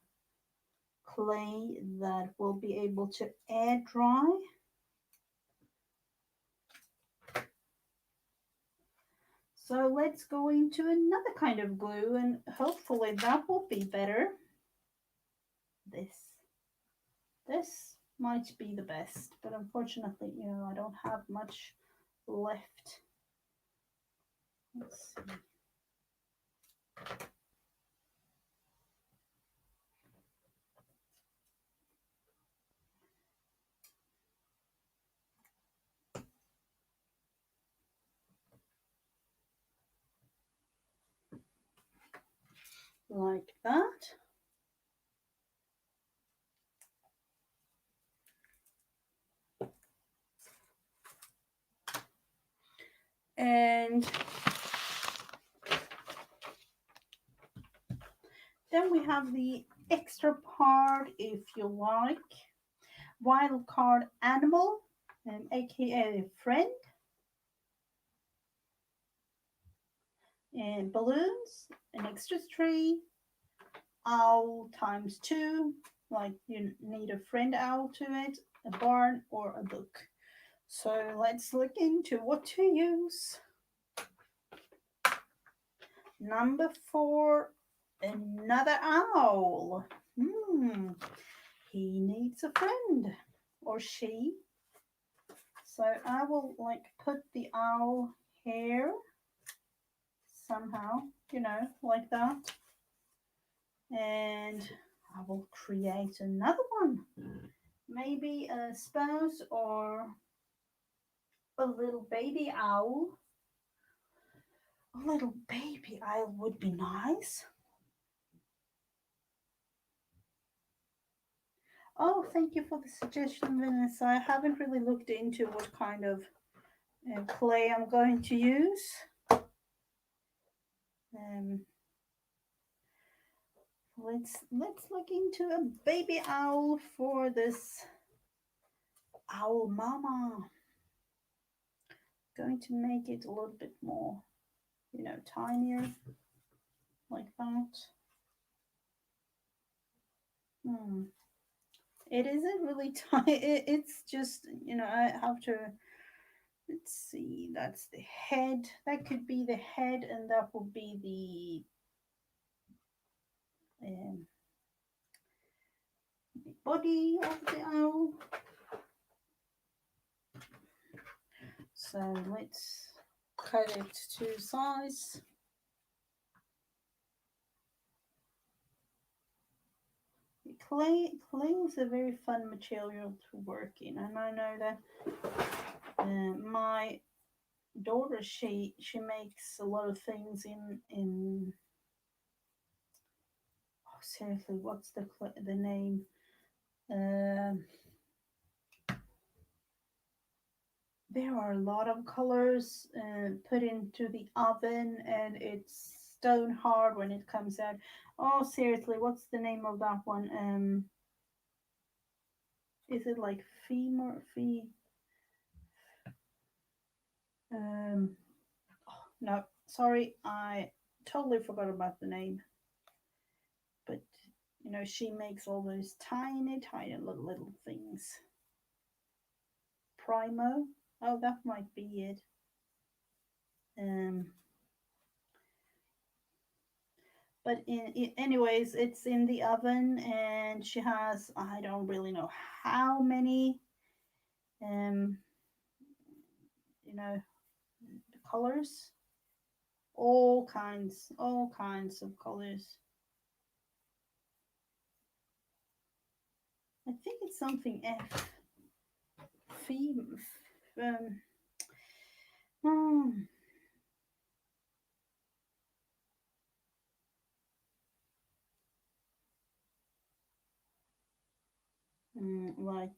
clay that will be able to air dry. So let's go into another kind of glue, and hopefully that will be better. This might be the best, but unfortunately, I don't have much left. Let's see. Like that. have the extra part if you like. Wild card animal, aka friend, and balloons, an extra tree, owl times two, like you need a friend owl to it, a barn, or a book. So let's look into what to use. Number four, another owl. Hmm, he needs a friend, or she. So I will like put the owl here somehow, like that. And I will create another one. Maybe a spouse or a little baby owl. A little baby owl would be nice. Oh, thank you for the suggestion, Vanessa. I haven't really looked into what kind of clay I'm going to use. Um, let's look into a baby owl for this owl mama. Going to make it a little bit more, tinier like that. Hmm. It isn't really tiny. It's just, I have to. Let's see. That's the head. That could be the head, and that would be the body of the owl. So let's cut it to size. Clay is a very fun material to work in, and I know that my daughter she makes a lot of things in oh seriously, what's the name? Um, there are a lot of colors put into the oven, and it's stone hard when it comes out. Oh seriously, what's the name of that one? Is it like femur fee? Um, oh, no, sorry, I totally forgot about the name. But she makes all those tiny, tiny little things. Primo. Oh, that might be it. Um, but anyways, it's in the oven, and she has I don't really know how many um you know colors, all kinds of colors. I think it's something F. Fem, um, hmm, like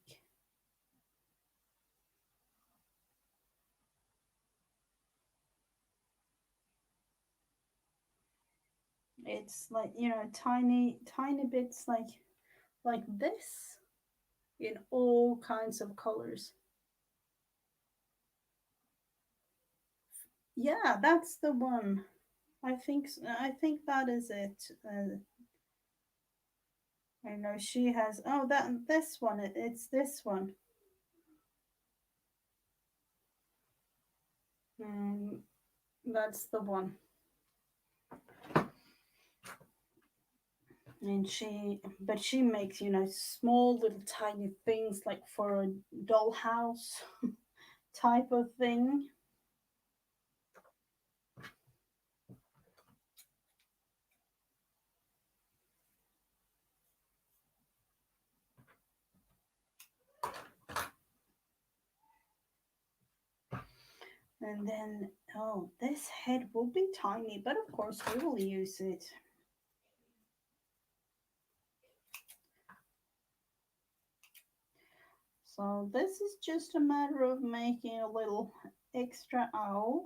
it's like tiny tiny bits like this in all kinds of colors. Yeah, that's the one. I think that is it. I know she has. Oh, that this one. It's this one. Mm, that's the one. And but she makes small little tiny things like for a dollhouse type of thing. And then, oh, this head will be tiny, but of course we will use it. So this is just a matter of making a little extra owl.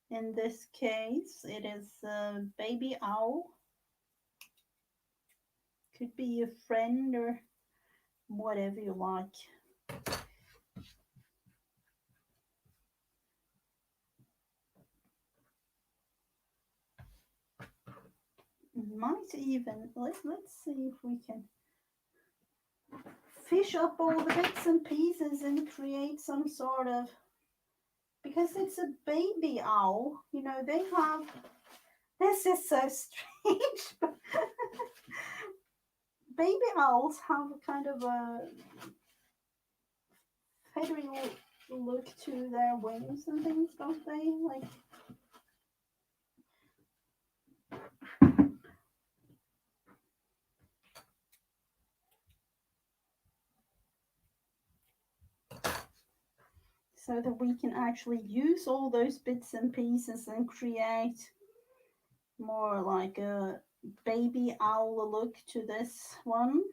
In this case, it is a baby owl. Could be a friend or whatever you like. Might even let's see if we can fish up all the bits and pieces and create some sort of, because it's a baby owl, you know, they have, this is so strange, but baby owls have kind of a feathery look to their wings and things, don't they? Like, so that we can actually use all those bits and pieces and create more like a baby owl look to this one.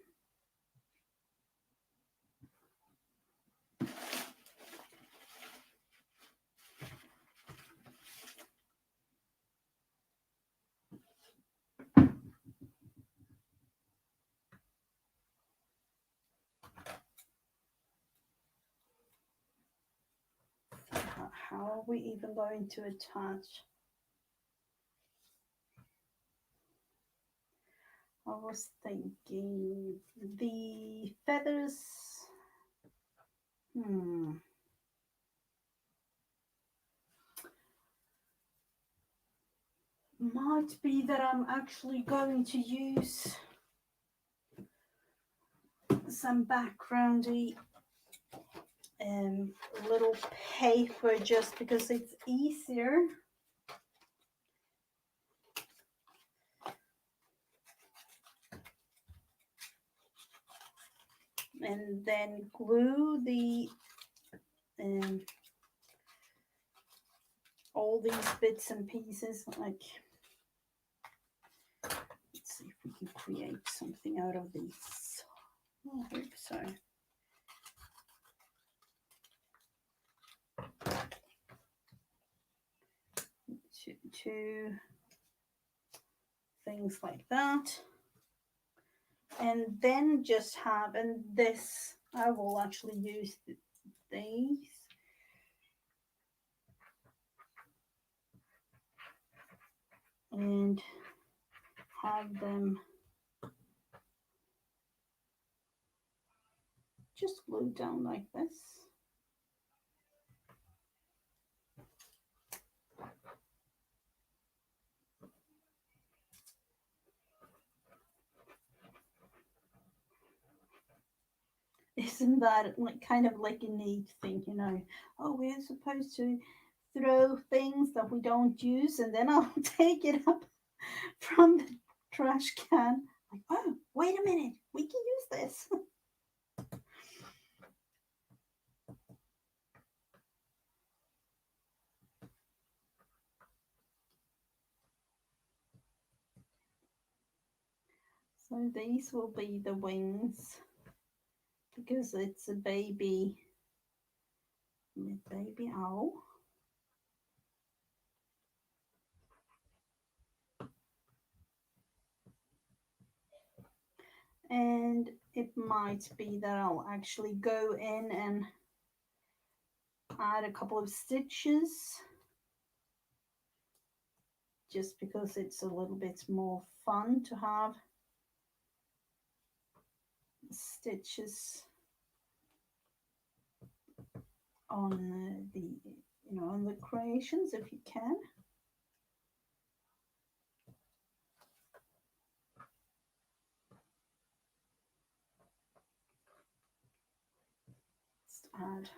How are we even going to attach? I was thinking the feathers. Might be that I'm actually going to use some backgroundy little paper just because it's easier. And then glue the all these bits and pieces, like, let's see if we can create something out of these. I hope so. Two things like that, and then just have, and this I will actually use these and have them just glued down like this. Isn't that like kind of like a neat thing, you know? Oh, we're supposed to throw things that we don't use, and then I'll take it up from the trash can. Like, oh, wait a minute, we can use this. So these will be the wings because it's a baby owl. And it might be that I'll actually go in and add a couple of stitches just because it's a little bit more fun to have stitches on the, you know, on the creations if you can. Let's add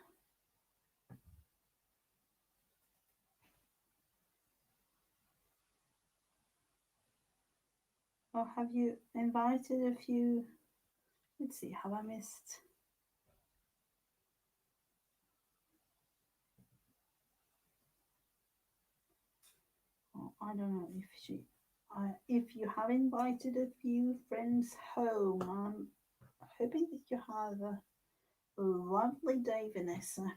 or have you invited a few? Let's see, have I missed? Oh, I don't know if if you have invited a few friends home. I'm hoping that you have a lovely day, Vanessa.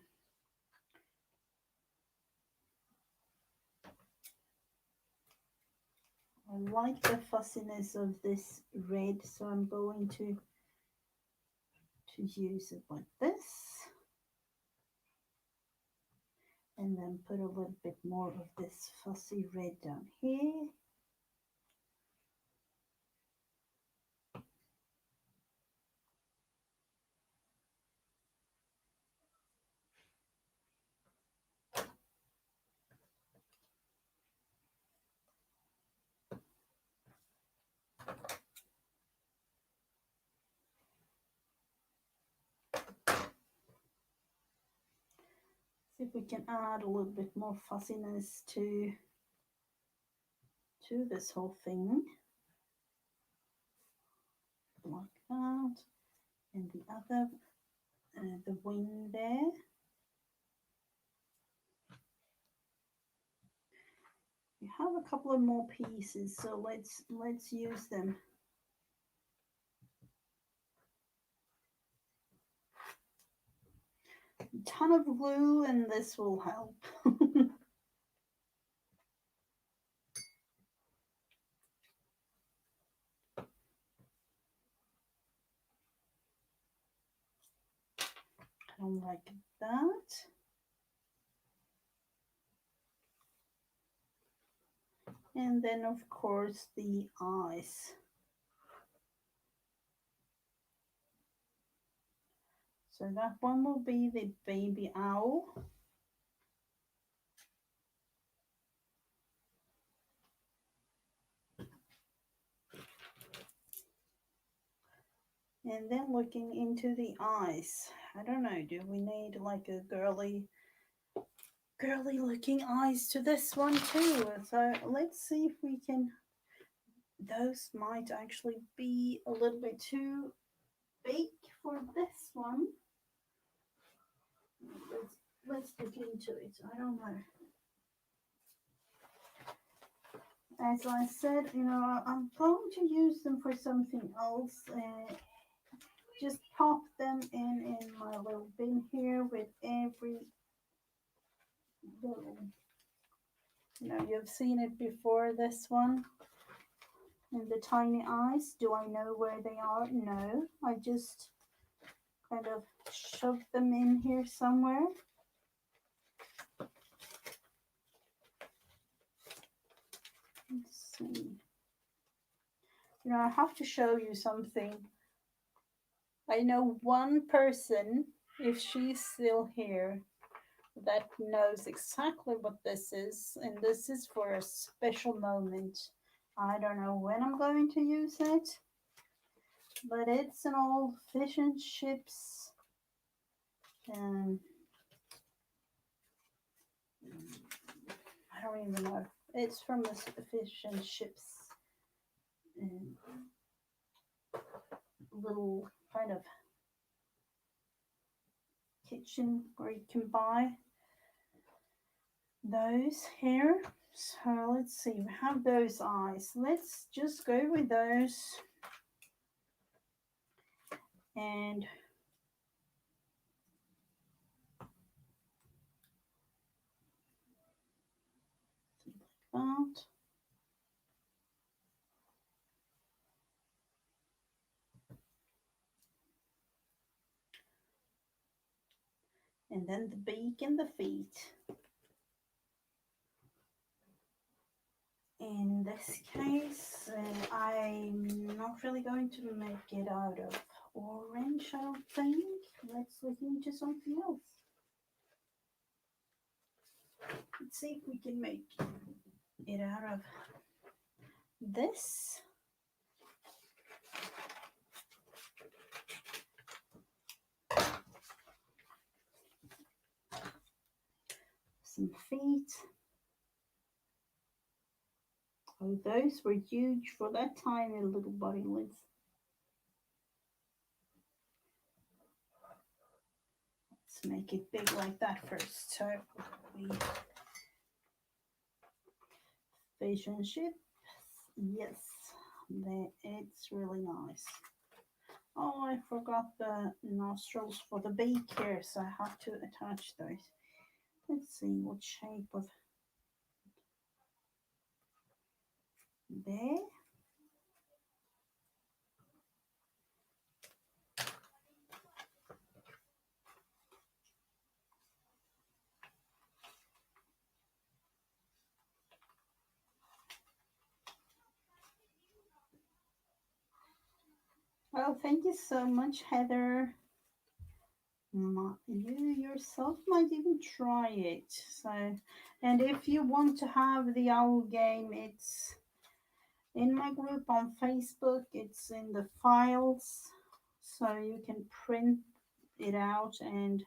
I like the fussiness of this red, so I'm going to use it like this, and then put a little bit more of this fussy red down here. See if we can add a little bit more fussiness to this whole thing, like that, and the other, the wing there. We have a couple of more pieces, so let's use them. A ton of glue, and this will help. Kind of like that. And then, of course, the eyes. So that one will be the baby owl. And then looking into the eyes. I don't know, do we need like a girly looking eyes to this one too? So let's see if we can, those might actually be a little bit too big for this one. Let's look into it. I don't know. As I said, I'm going to use them for something else. Just pop them in my little bin here with every little, you've seen it before, this one. And the tiny eyes, do I know where they are? No, I just kind of shove them in here somewhere. Let's see. I have to show you something. I know one person, if she's still here, that knows exactly what this is, and this is for a special moment. I don't know when I'm going to use it, but it's an old fish and chips, and I don't even know. It's from the fish and chips little kind of kitchen where you can buy those here. So let's see, we have those eyes. Let's just go with those, and like that. And then the beak and the feet. In this case, I'm not really going to make it out of orange, I don't think. Let's look into something else. Let's see if we can make it out of this. Some feet. Oh, those were huge for that tiny little body. Let's make it big like that first. So we fish and chips. Yes, it's really nice. Oh, I forgot the nostrils for the beak here, so I have to attach those. Let's see what shape of there. Well, thank you so much, Heather. You yourself might even try it. So, and if you want to have the owl game, it's in my group on Facebook. It's in the files, so you can print it out and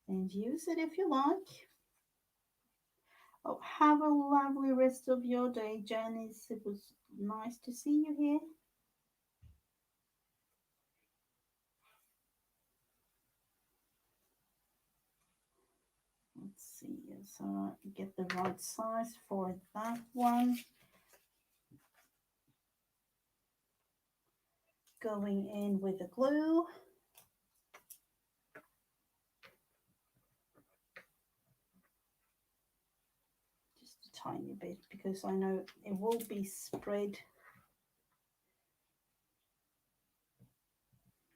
use it if you like. Oh, have a lovely rest of your day, Janice. It was nice to see you here. Let's see, so I get the right size for that one. Going in with the glue. Just a tiny bit because I know it will be spread,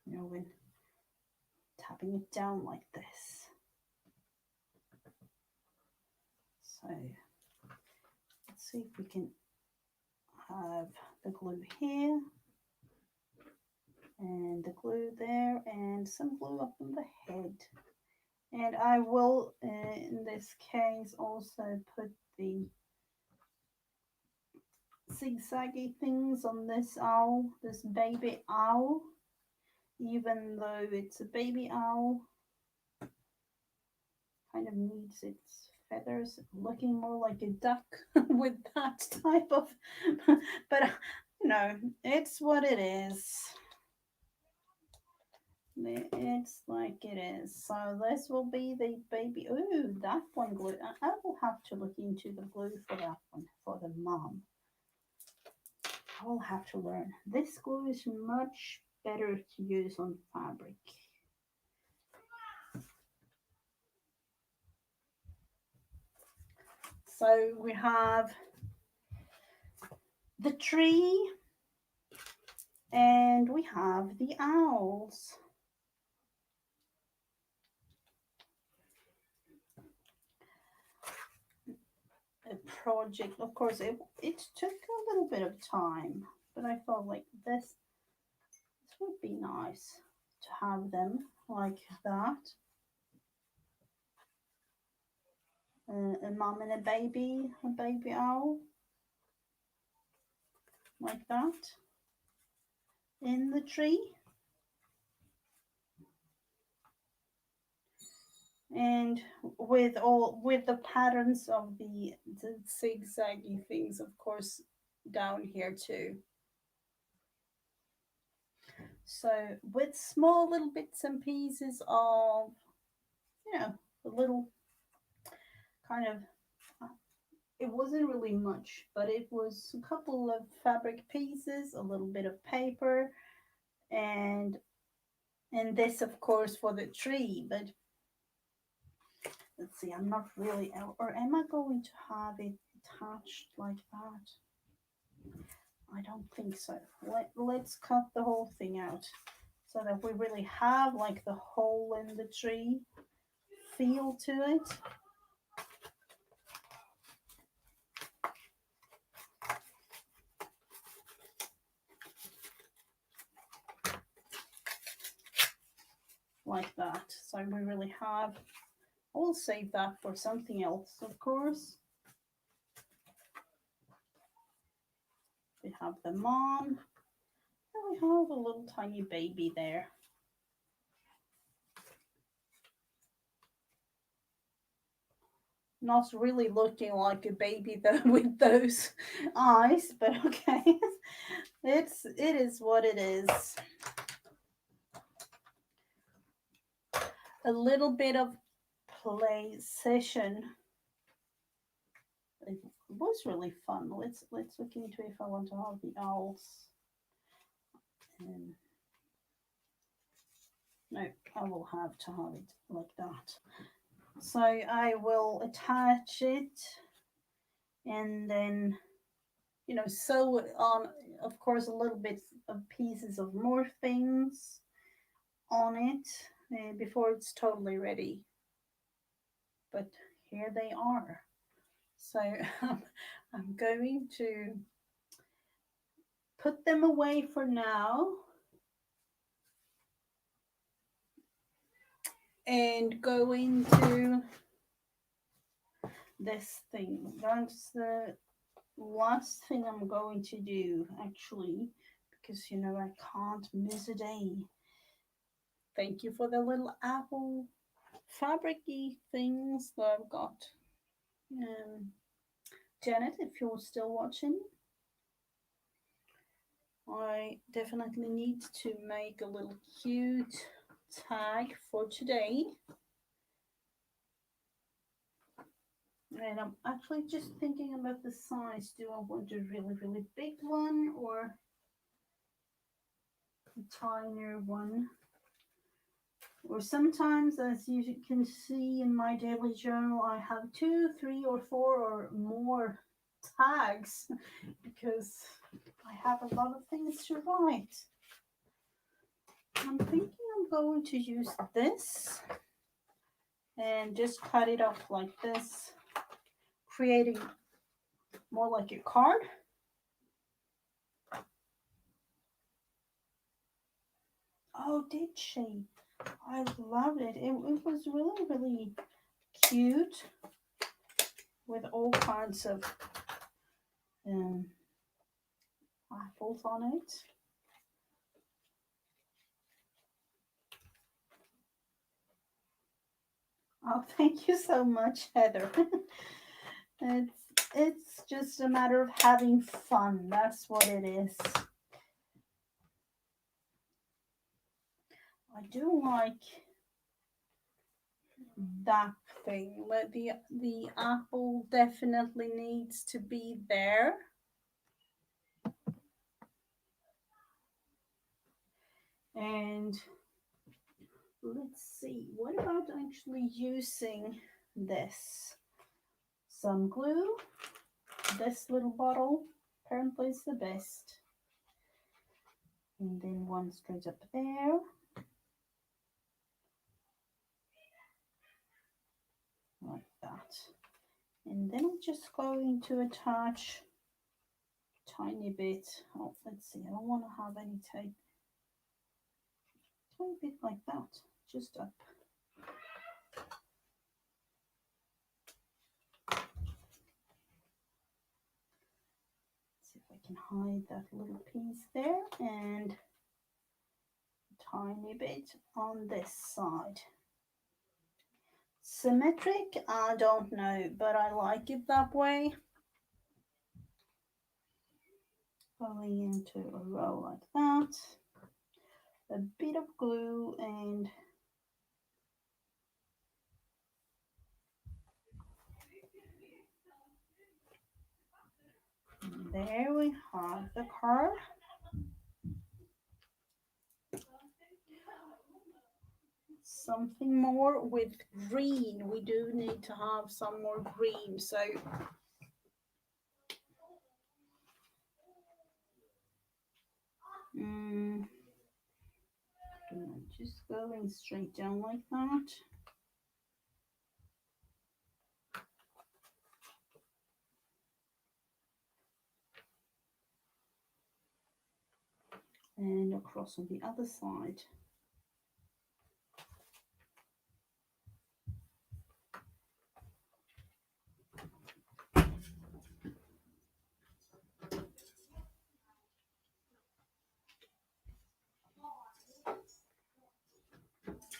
you know, when tapping it down like this. So let's see if we can have the glue here and the glue there and some glue up on the head. And I will, in this case, also put the zigzaggy things on this owl, this baby owl, even though it's a baby owl, kind of needs its feathers looking more like a duck with that type of, but you know, it's what it is. It's like it is. So this will be the baby. Ooh, that one glue. I will have to look into the glue for that one, for the mom. I will have to learn. This glue is much better to use on fabric. So we have the tree and we have the owls. A project, of course, it took a little bit of time, but I felt like this would be nice to have them like that. A mom and a baby owl, like that, in the tree. And with the patterns of the zigzaggy things, of course, down here too. So with small little bits and pieces of, you know, a little kind of, it wasn't really much, but it was a couple of fabric pieces, a little bit of paper, and and this of course for the tree. But let's see, I'm not really, or am I going to have it attached like that? I don't think so. Let's cut the whole thing out so that we really have like the hole in the tree feel to it. Like that. So we really have, I will save that for something else, of course. We have the mom, and we have a little tiny baby there. Not really looking like a baby though with those eyes, but okay. It is what it is. A little bit of play session. It was really fun. Let's look into if I want to have the owls. No, I will have to have it like that. So I will attach it and then sew on, of course, a little bit of pieces of more things on it before it's totally ready. But here they are. So I'm going to put them away for now and go into this thing. That's the last thing I'm going to do, actually, because I can't miss a day. Thank you for the little apple fabricy things that I've got. Um, Janet, if you're still watching, I definitely need to make a little cute tag for today. And I'm actually just thinking about the size. Do I want a really, really big one or a tinier one? Or sometimes, as you can see in my daily journal, I have 2, 3, or 4 or more tags because I have a lot of things to write. I'm thinking I'm going to use this and just cut it off like this, creating more like a card. Oh, did she? I loved it. It was really, really cute with all kinds of apples on it. Oh, thank you so much, Heather. it's it's just a matter of having fun. That's what it is. I do like that thing. The apple definitely needs to be there. And let's see, what about actually using this? Some glue. This little bottle apparently is the best. And then one straight up there. Like that. And then I'm just going to attach a tiny bit. Oh, let's see, I don't want to have any tape. Tiny bit like that, just up. See if I can hide that little piece there, and a tiny bit on this side. Symmetric, I don't know, but I like it that way. Going into a row like that. A bit of glue, and there we have the card. Something more with green. We do need to have some more green. So just going straight down like that. And across on the other side.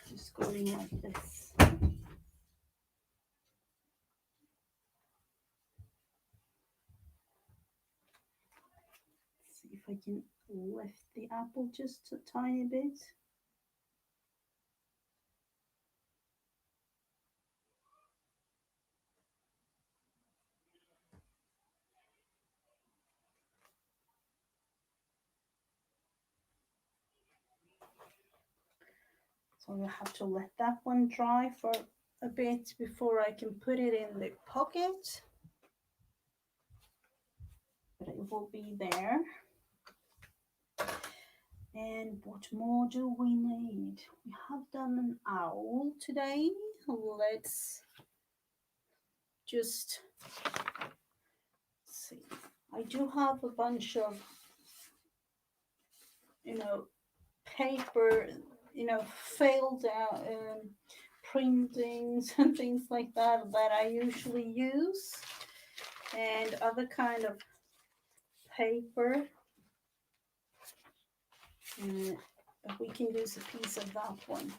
Just going like this. See if I can lift the apple just a tiny bit. So I have to let that one dry for a bit before I can put it in the pocket. but it will be there. And what more do we need? We have done an owl today. Let's just see. I do have a bunch of, you know, paper, failed out printings and things like that that I usually use, and other kind of paper. And we can use a piece of that one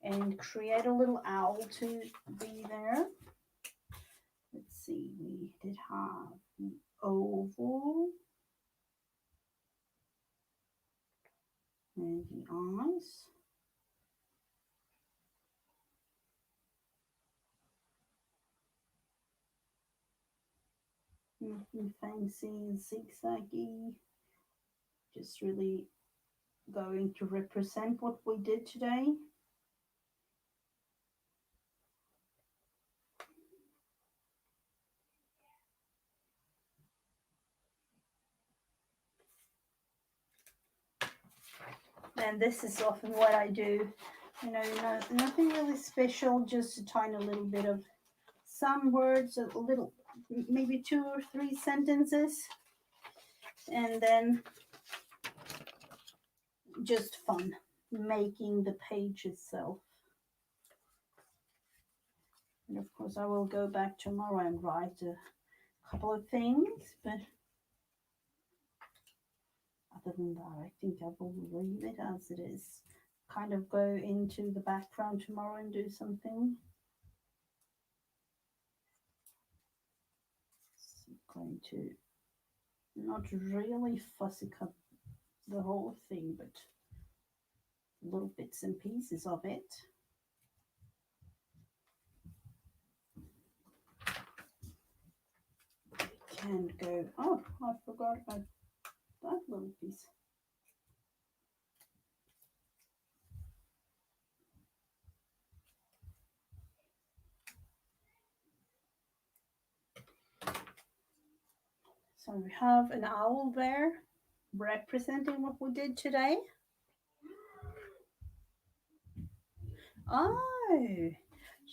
and create a little owl to be there. Let's see, we did have the oval and the eyes. Nothing fancy and zigzaggy, just really going to represent what we did today. And this is often what I do. Nothing really special, just a tiny little bit of some words, a little, maybe 2 or 3 sentences, and then just fun making the page itself. And of course, I will go back tomorrow and write a couple of things, but other than that, I think I will leave it as it is. Kind of go into the background tomorrow and do something. So I'm going to not really fussy cut the whole thing, but little bits and pieces of it. Can go. Oh, I forgot about that little piece. So we have an owl there representing what we did today. Oh,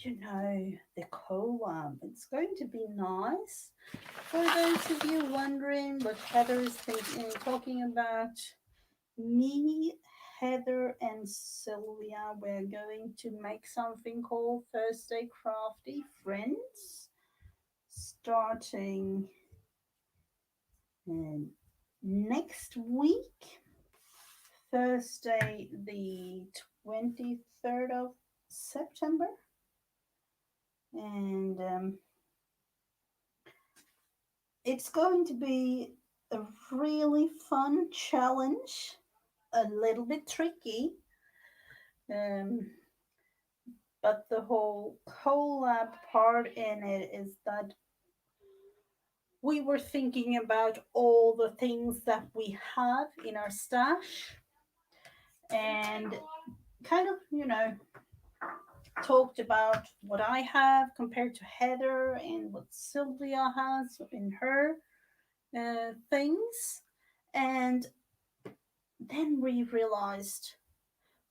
the collab. It's going to be nice. For those of you wondering what Heather is thinking, talking about, me, Heather, and Sylvia, we're going to make something called Thursday Crafty Friends, starting next week, Thursday, the 23rd of September. And it's going to be a really fun challenge, a little bit tricky. But the whole collab part in it is that we were thinking about all the things that we have in our stash and kind of, talked about what I have compared to Heather and what Sylvia has in her things. And then we realized,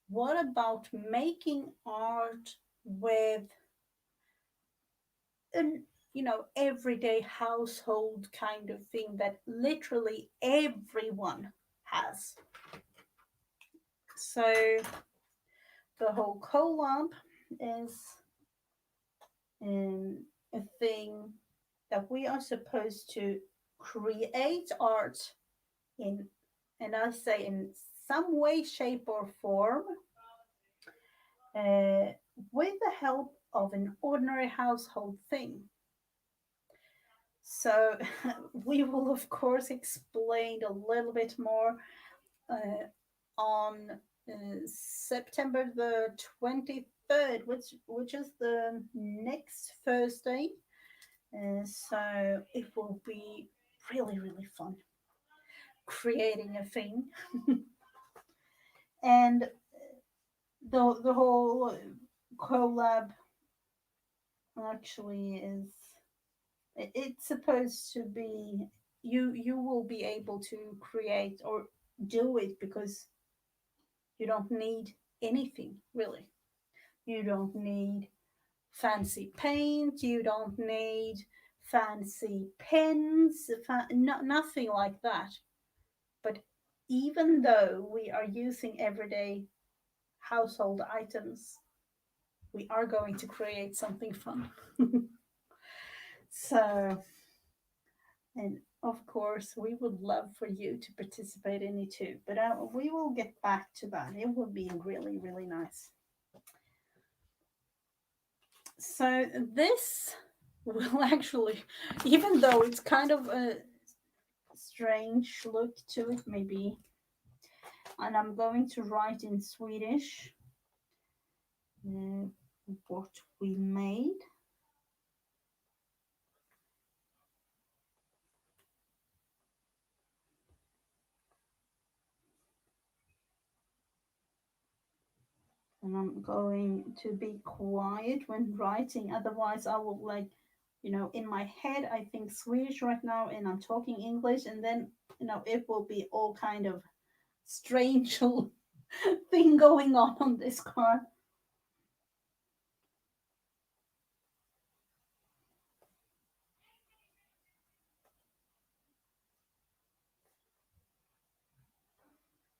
what about making art with an everyday household kind of thing that literally everyone has? So the whole collab is a thing that we are supposed to create art in, and I say in some way, shape, or form, uh, with the help of an ordinary household thing. So we will, of course, explain a little bit more on September the 23rd, which is the next Thursday. So it will be really, really fun creating a thing. And the whole collab actually is It's supposed to be, you will be able to create or do it because you don't need anything really. You don't need fancy paint, you don't need fancy pens, nothing like that. But even though we are using everyday household items, we are going to create something fun. So, and of course, we would love for you to participate in it too. But we will get back to that. It would be really, really nice. So, this will actually, even though it's kind of a strange look to it, maybe, and I'm going to write in Swedish uh, what we made. And I'm going to be quiet when writing, otherwise I will like, in my head I think Swedish right now and I'm talking English, and then it will be all kind of strange thing going on this card.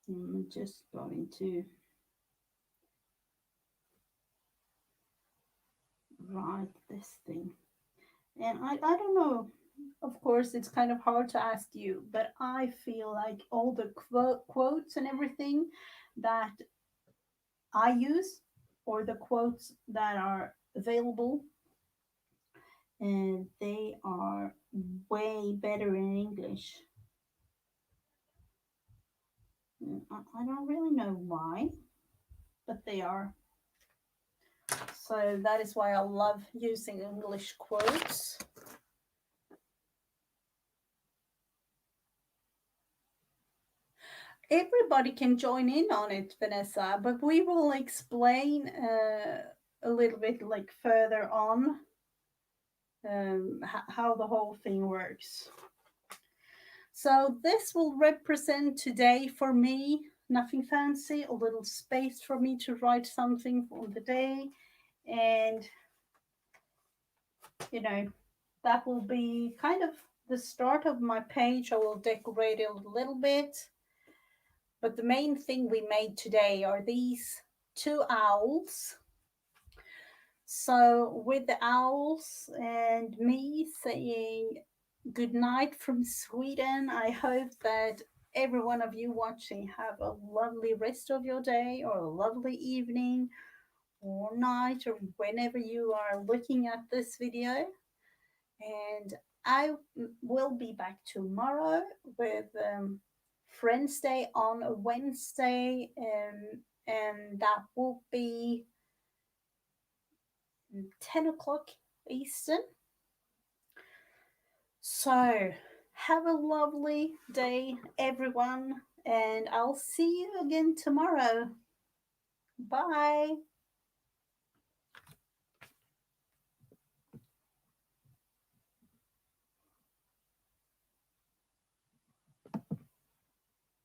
I'm just going to write this thing. And I don't know, of course it's kind of hard to ask you, but I feel like all the quotes and everything that I use, or the quotes that are available, and they are way better in English. I don't really know why, but they are. So that is why I love using English quotes. Everybody can join in on it, Vanessa, but we will explain a little bit like further on how the whole thing works. So this will represent today for me. Nothing fancy, a little space for me to write something for the day. And, you know, that will be kind of the start of my page. I will decorate it a little bit. But the main thing we made today are these two owls. So, with the owls and me saying good night from Sweden, I hope that every one of you watching have a lovely rest of your day or a lovely evening or night or whenever you are looking at this video. And I will be back tomorrow with Friends Day on a Wednesday, and that will be 10 o'clock Eastern. So, have a lovely day, everyone, and I'll see you again tomorrow. Bye.